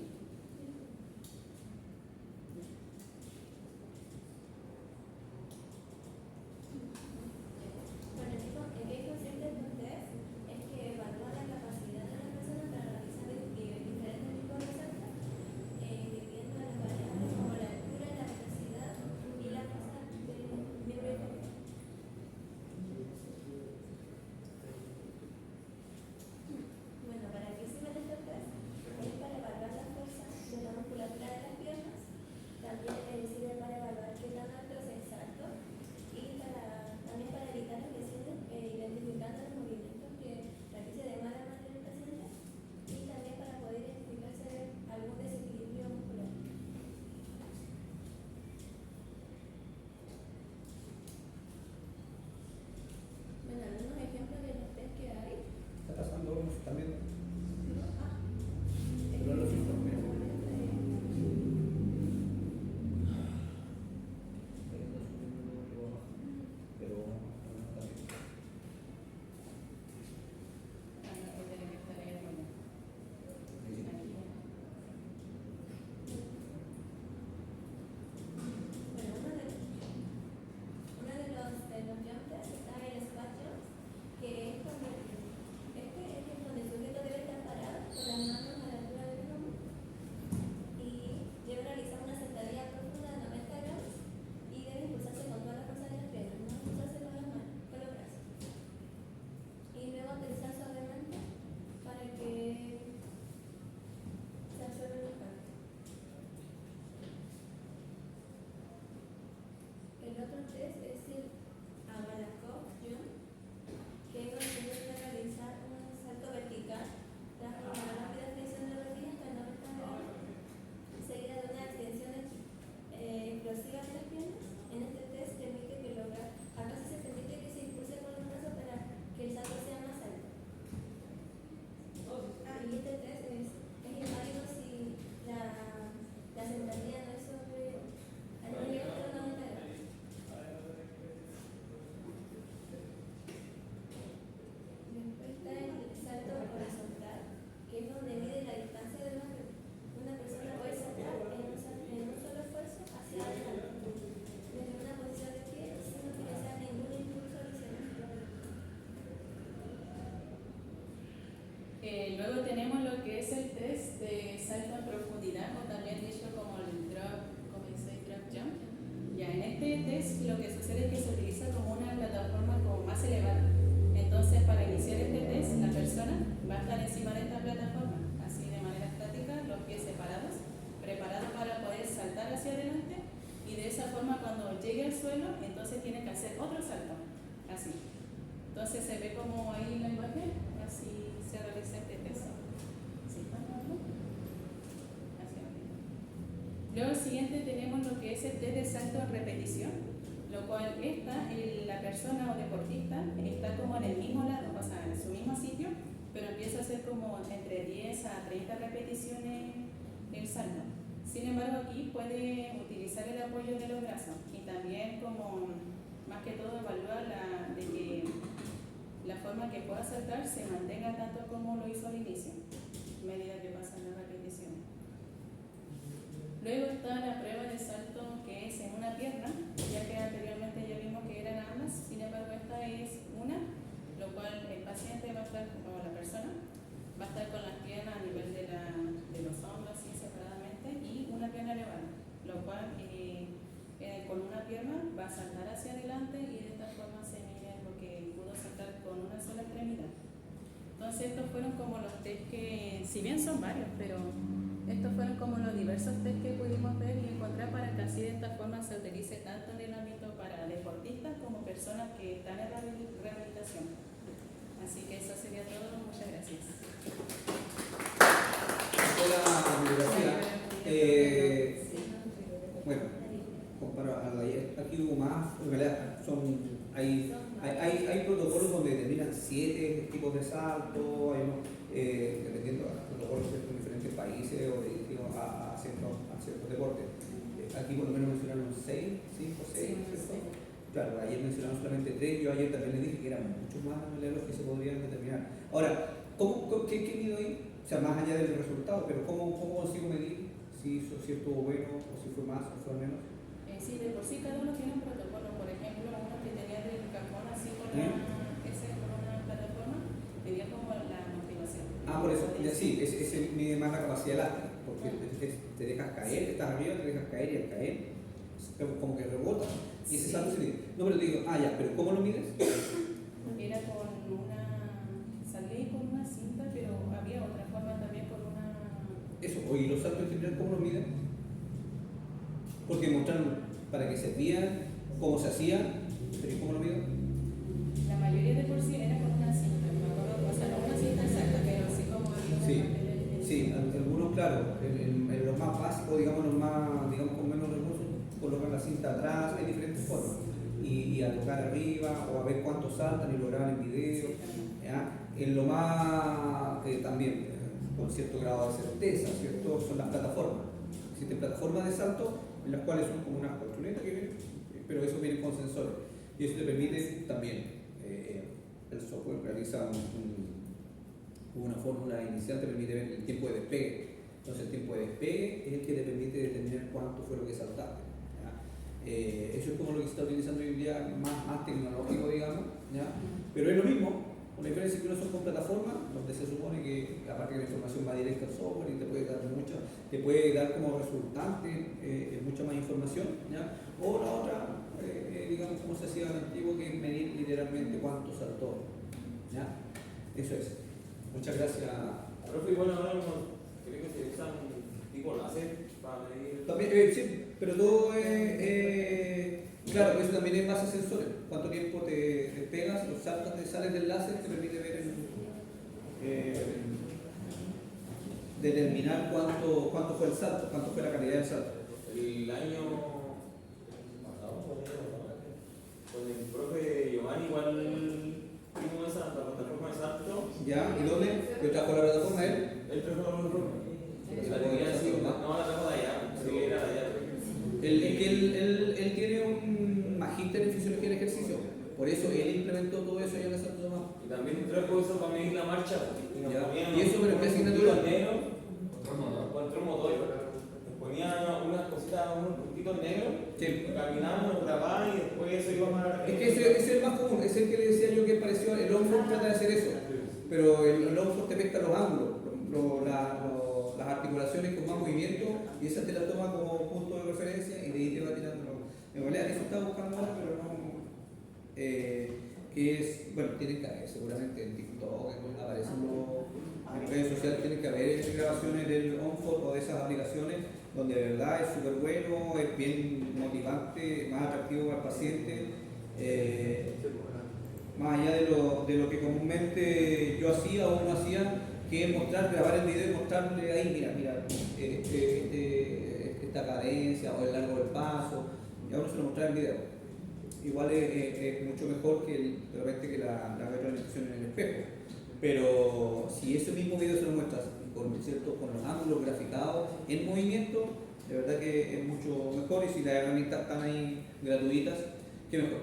luego tenemos lo que es el test de salto en profundidad, o también dicho como el drop jump. Ya en este test lo que sucede es que se utiliza como una plataforma como más elevada. Entonces, para iniciar este test, la persona va a estar encima de esta plataforma, así de manera estática, los pies separados, preparados para poder saltar hacia adelante, y de esa forma cuando llegue al suelo, entonces tiene que hacer otro salto, así. Entonces se ve como ahí la imagen, así se realiza este test. ¿Sí? Luego siguiente tenemos lo que es el test de salto en repetición, lo cual la persona o deportista está como en el mismo lado, o sea, en su mismo sitio, pero empieza a hacer como entre 10 a 30 repeticiones el salto. Sin embargo, aquí puede utilizar el apoyo de los brazos y también como más que todo evaluar de que la forma que pueda saltar se mantenga tanto como lo hizo al inicio, a medida que pasan las repeticiones. Luego está la prueba de salto que es en una pierna, ya que anteriormente ya vimos que eran ambas, sin embargo esta es una, lo cual el paciente va a estar, o la persona, va a estar con las piernas a nivel de los hombros, así separadamente, y una pierna elevada, lo cual con una pierna va a saltar hacia adelante y de esta forma se mide lo que pudo saltar con una sola extremidad. Entonces Entonces estos fueron como los test que, si bien son varios, pero estos fueron como los diversos test que pudimos ver y encontrar para que así de esta forma se utilice tanto en el ámbito para deportistas como personas que están en rehabilitación. Así que eso sería todo. Muchas gracias. La bibliografía, bueno, comparado a la ayer, aquí hubo más, en realidad hay protocolos donde determinan 7 tipos de salto, hay unos, dependiendo de los protocolos de diferentes países o dirigidos a ciertos deportes. Aquí por lo menos mencionaron 6, 5, 6, ¿cierto? Claro, ayer mencionaron solamente 3, yo ayer también les dije que eran muchos más los que se podrían determinar. Ahora, ¿qué mido ahí? O sea, más allá del resultado, pero ¿cómo consigo medir si estuvo bueno o si fue más o fue menos? Sí, de por sí cada uno tiene un protocolo. Por ejemplo, uno que tenía del cajón así con una plataforma, tenía como la motivación. Por eso, sí, ese mide más la capacidad elástica, porque te dejas caer, estás arriba, te dejas caer y al caer como que rebota y ese salto se mide. No, pero te digo, pero ¿cómo lo mides? Era con salí con una cinta, pero había otra forma también con una... Eso, oye, los saltos en general, ¿cómo los miden? Porque mostraron para que servían, cómo se hacían, pero ¿y cómo lo miden? La mayoría de por sí era con una cinta, me acuerdo, o sea, no una cinta exacta, pero sí como Sí, algunos, claro, en los más básicos, digamos, los más, digamos, con menos recursos, colocan la cinta atrás, hay diferentes formas. Y a tocar arriba, o a ver cuántos saltan y lo graban en video. ¿Ya? En lo más, también, con cierto grado de certeza, ¿cierto? Son las plataformas. Existen plataformas de salto, en las cuales son como unas colchonetas que vienen, pero eso viene con sensores. Y eso te permite también, el software realiza una fórmula inicial, te permite ver el tiempo de despegue. Entonces el tiempo de despegue es el que te permite determinar cuánto fue lo que saltaste. Eso es como lo que se está utilizando hoy en día, más tecnológico, digamos, ¿ya? Pero es lo mismo, con la diferencia que no son con plataformas, donde se supone que aparte que la información va directa al software y te puede dar como resultante mucha más información, ¿ya? O la otra, digamos como se hacía en antiguo, que es medir literalmente cuánto saltó, ¿ya? Eso es. Muchas gracias. Profe, bueno, ahora creo que se usan tipo láser para medir... También, sí, pero todo claro, eso también es base de sensores. Cuánto tiempo te pegas, los saltos te salen del láser, te permite ver determinar cuánto fue el salto, cuánto fue la calidad del salto. El año pasado, con el profe Giovanni, igual vimos la plataforma de salto. ¿Ya? ¿Y dónde? ¿Yo trajo la plataforma él? Él trajo la plataforma. No, la trajo de allá, sí, era de allá. Él tiene un magíster en fisiología del ejercicio, por eso él implementó todo eso allá en la Santo Tomás. Y también trajo eso para medir la marcha. ¿Y eso pero qué asignatura? Control motor. Nos ponían unas cositas, unos puntitos negros, sí. Caminamos, grababan y después eso iba a... Es que ese es el más común, es el que le decía yo que pareció, el Longford trata de hacer eso, pero el Longford te pesca los ángulos, las articulaciones con más movimiento y esa te la toma como punto de referencia y de ahí te va tirando. En realidad eso estaba buscando ahora, pero no... que es, bueno, tienen que haber, seguramente en TikTok, aparecen en redes sociales, tienen que haber grabaciones del OnFOD o de esas aplicaciones donde de verdad es súper bueno, es bien motivante, más atractivo para el paciente, más allá de lo que comúnmente yo hacía o uno hacía, que es grabar el video y mostrarle ahí, mira, esta cadencia o el largo del paso, y a uno se lo mostrar en video. Igual es mucho mejor que de repente que la retroalimentación en el espejo. Pero si ese mismo video se lo muestras con los ángulos graficados en movimiento, de verdad que es mucho mejor y si las herramientas están ahí gratuitas, qué mejor.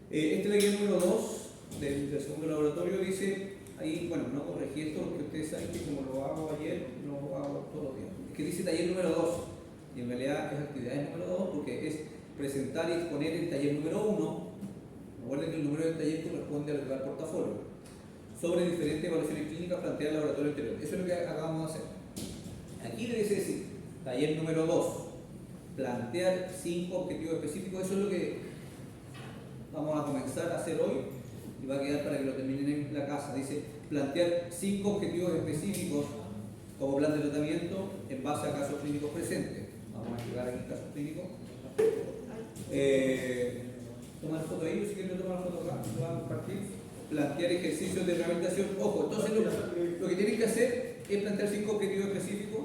Este es la guía número 2 del segundo laboratorio, dice, ahí, bueno, no corregí esto porque ustedes saben que como lo hago ayer, lo hago todos los días. Es que dice taller número 2 y en realidad es actividad número 2 porque es presentar y exponer el taller número 1. Recuerden que el número del taller corresponde al lugar portafolio sobre diferentes evaluaciones clínicas planteadas en el laboratorio anterior. Eso es lo que acabamos de hacer. Aquí debe decir taller número 2, plantear 5 objetivos específicos. Eso es lo que vamos a comenzar a hacer hoy y va a quedar para que lo terminen en la casa. Dice plantear 5 objetivos específicos como plan de tratamiento en base a casos clínicos presentes. Vamos a explicar aquí casos clínicos. Toma la foto ahí, si quieren tomar la foto acá, lo vamos a compartir. Plantear ejercicios de rehabilitación. Ojo, entonces lo que tienen que hacer es plantear 5 objetivos específicos.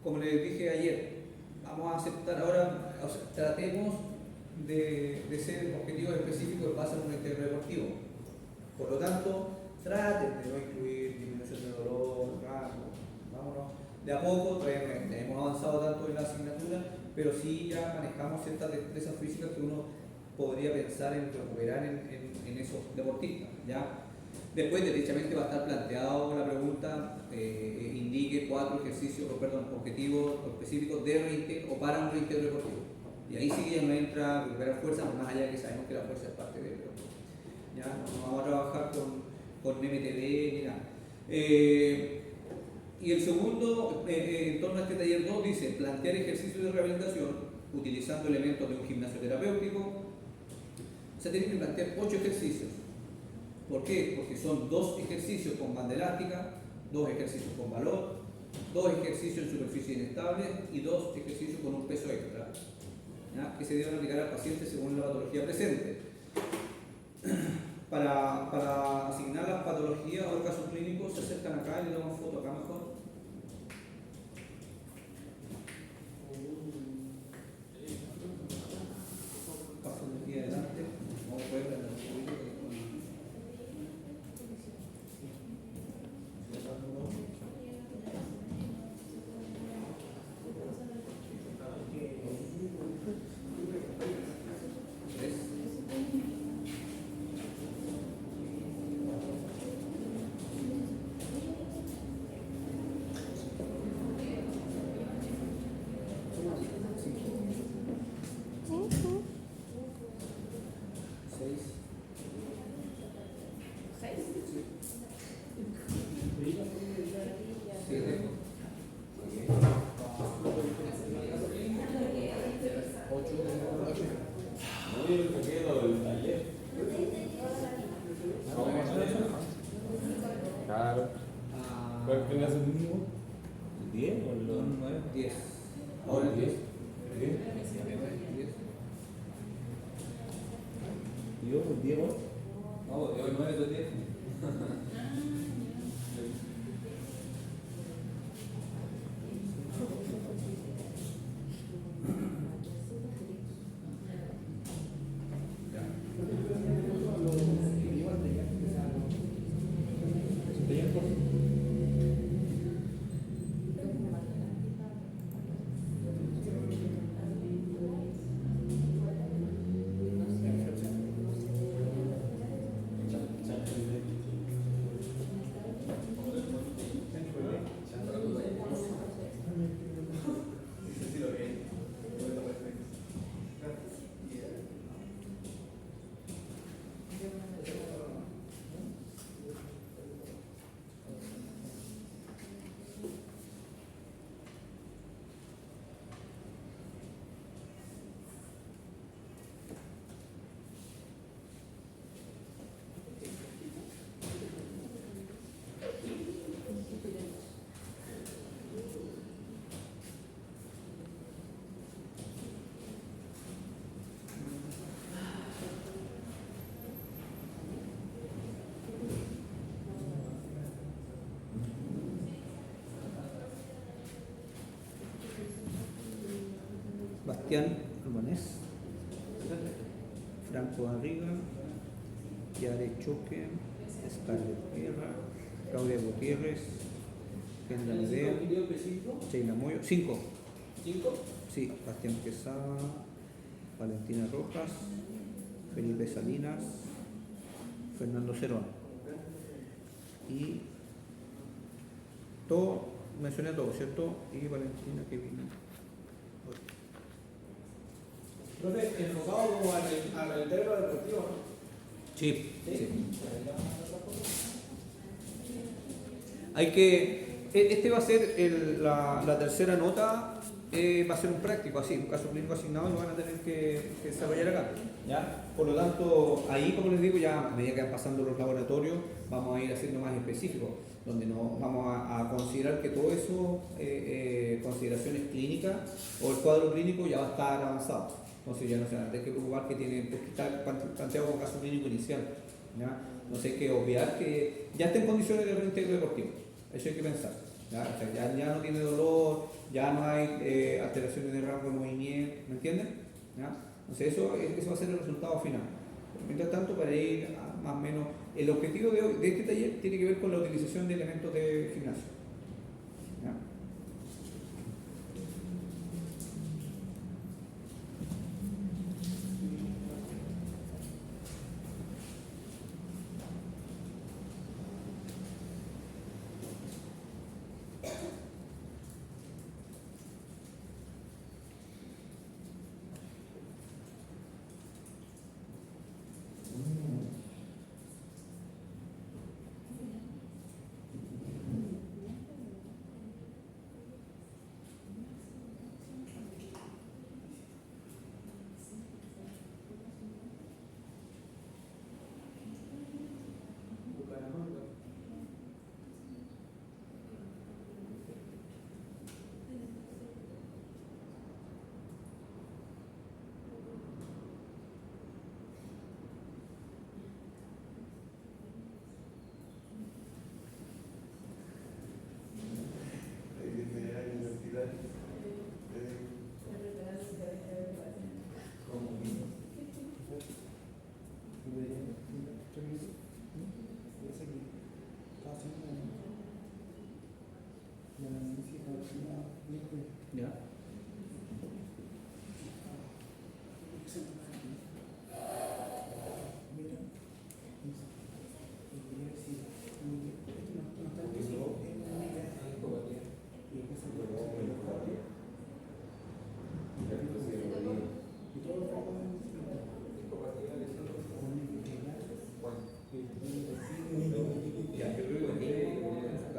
Como les dije ayer, vamos a aceptar ahora, o sea, tratemos de ser objetivos específicos en base a un integro deportivo. Por lo tanto, traten de no incluir disminución de dolor, rango, vámonos. De a poco, todavía no hemos avanzado tanto en la asignatura, pero sí ya manejamos ciertas destrezas físicas que uno podría pensar en recuperar en esos deportistas. ¿Ya? Después, derechamente, va a estar planteado la pregunta, indique 4 ejercicios, objetivos específicos de reintegro o para un reintegro deportivo. Y ahí sí que ya no entra recuperar fuerza, más allá de que sabemos que la fuerza es parte de ello. Ya no vamos a trabajar con MTB ni nada. Y el segundo, en torno a este taller 2, dice plantear ejercicios de rehabilitación utilizando elementos de un gimnasio terapéutico. O sea, tienen que plantear 8 ejercicios. ¿Por qué? Porque son 2 ejercicios con banda elástica, 2 ejercicios con valor, 2 ejercicios en superficie inestable y 2 ejercicios con un peso extra, ¿ya? Que se deben aplicar al paciente según la patología presente. Para asignar las patologías o casos clínicos se acercan acá y le damos foto acá mejor. Paso de aquí adelante. Vamos a ver la Claro. ¿Cuál tenía su mínimo? ¿El 10 o el 9? 10. Ahora el 10. ¿10? ¿Y yo? ¿El 10 o? No, de hoy 9 o 10. Bastián Albanés, Franco Barriga, Yare Choque, Scarlett Guerra, Claudia Gutiérrez, Kendra Medea, Sheila Moyo. 5. ¿5? Sí, Bastián Quesada, Valentina Rojas, Felipe Salinas, Fernando Cerón. Y todo, mencioné a todos, ¿cierto? Y Valentina que vino. Profe, enfocado como al reintegro deportivo, ¿no? Sí, sí. Hay que, este va a ser la tercera nota va a ser un práctico, así, un caso clínico asignado y lo van a tener que desarrollar acá. ¿Ya? Por lo tanto, ahí, como les digo, ya a medida que van pasando los laboratorios, vamos a ir haciendo más específicos, donde no vamos a considerar que todo eso, consideraciones clínicas o el cuadro clínico ya va a estar avanzado. Entonces ya no se van a tener que preocupar que tiene, porque está planteado como caso clínico inicial. ¿Ya? Entonces hay que obviar que ya está en condiciones de reintegro deportivo. Eso hay que pensar. ¿Ya? O sea, ya no tiene dolor, ya no hay alteraciones de rango de movimiento, ¿me entienden? ¿Ya? Entonces eso va a ser el resultado final. Mientras tanto, para ir más o menos, el objetivo de este taller tiene que ver con la utilización de elementos de gimnasio. ¿Ya? ¿Ya? Ya, yo creo que aquí, mira,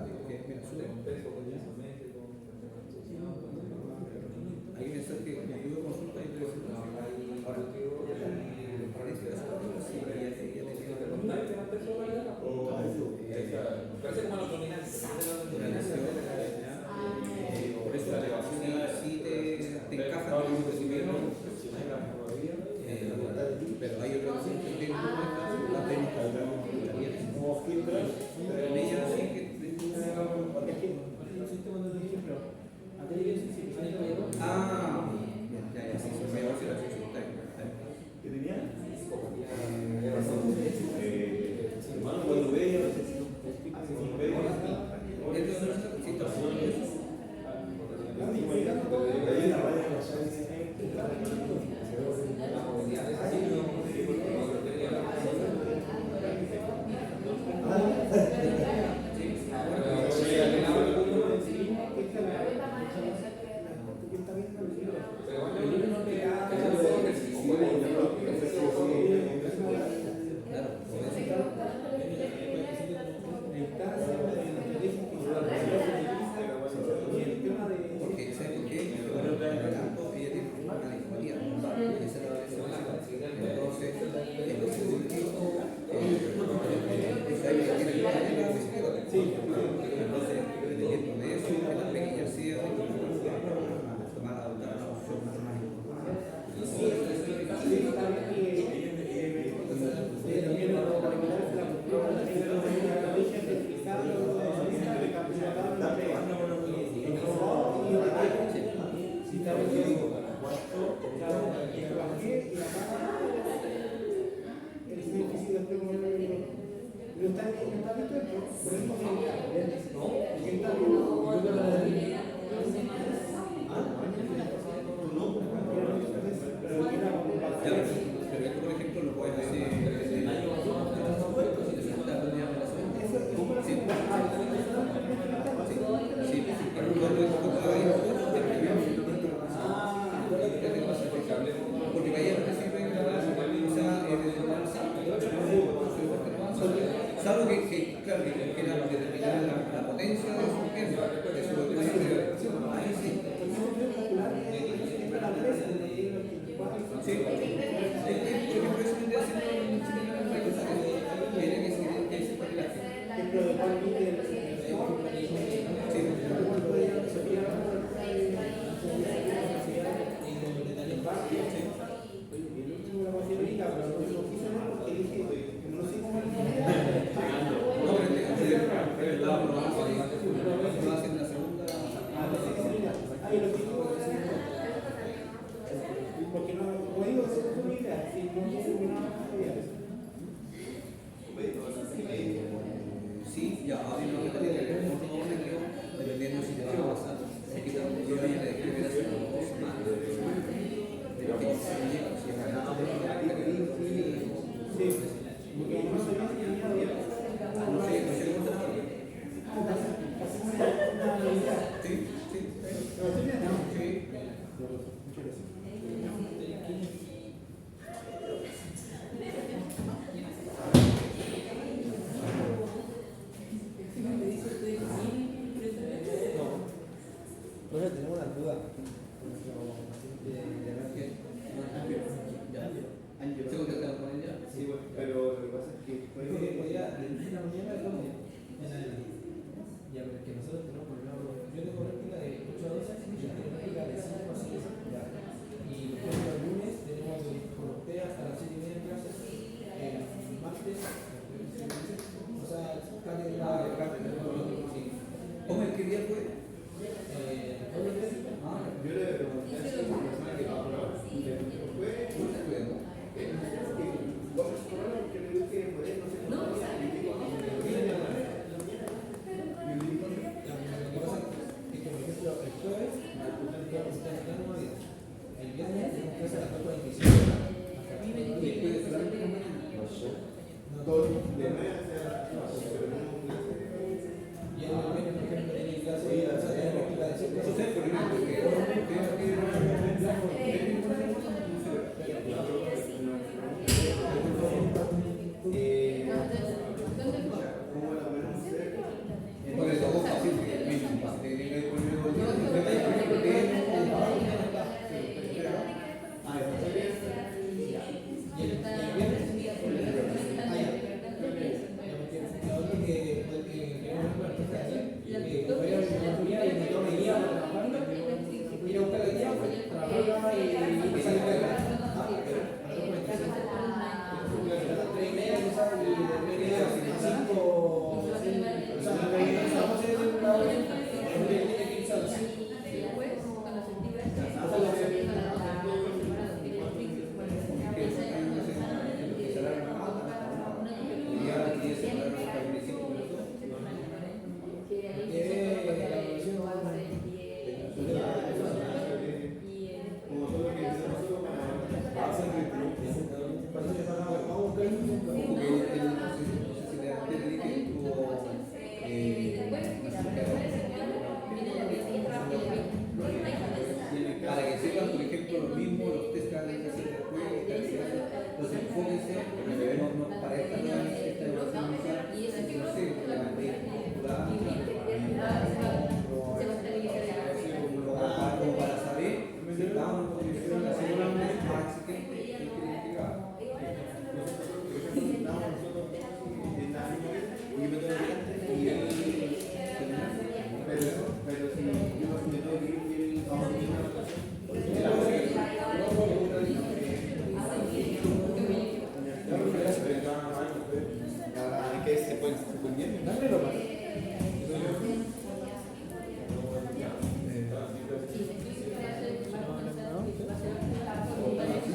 día fue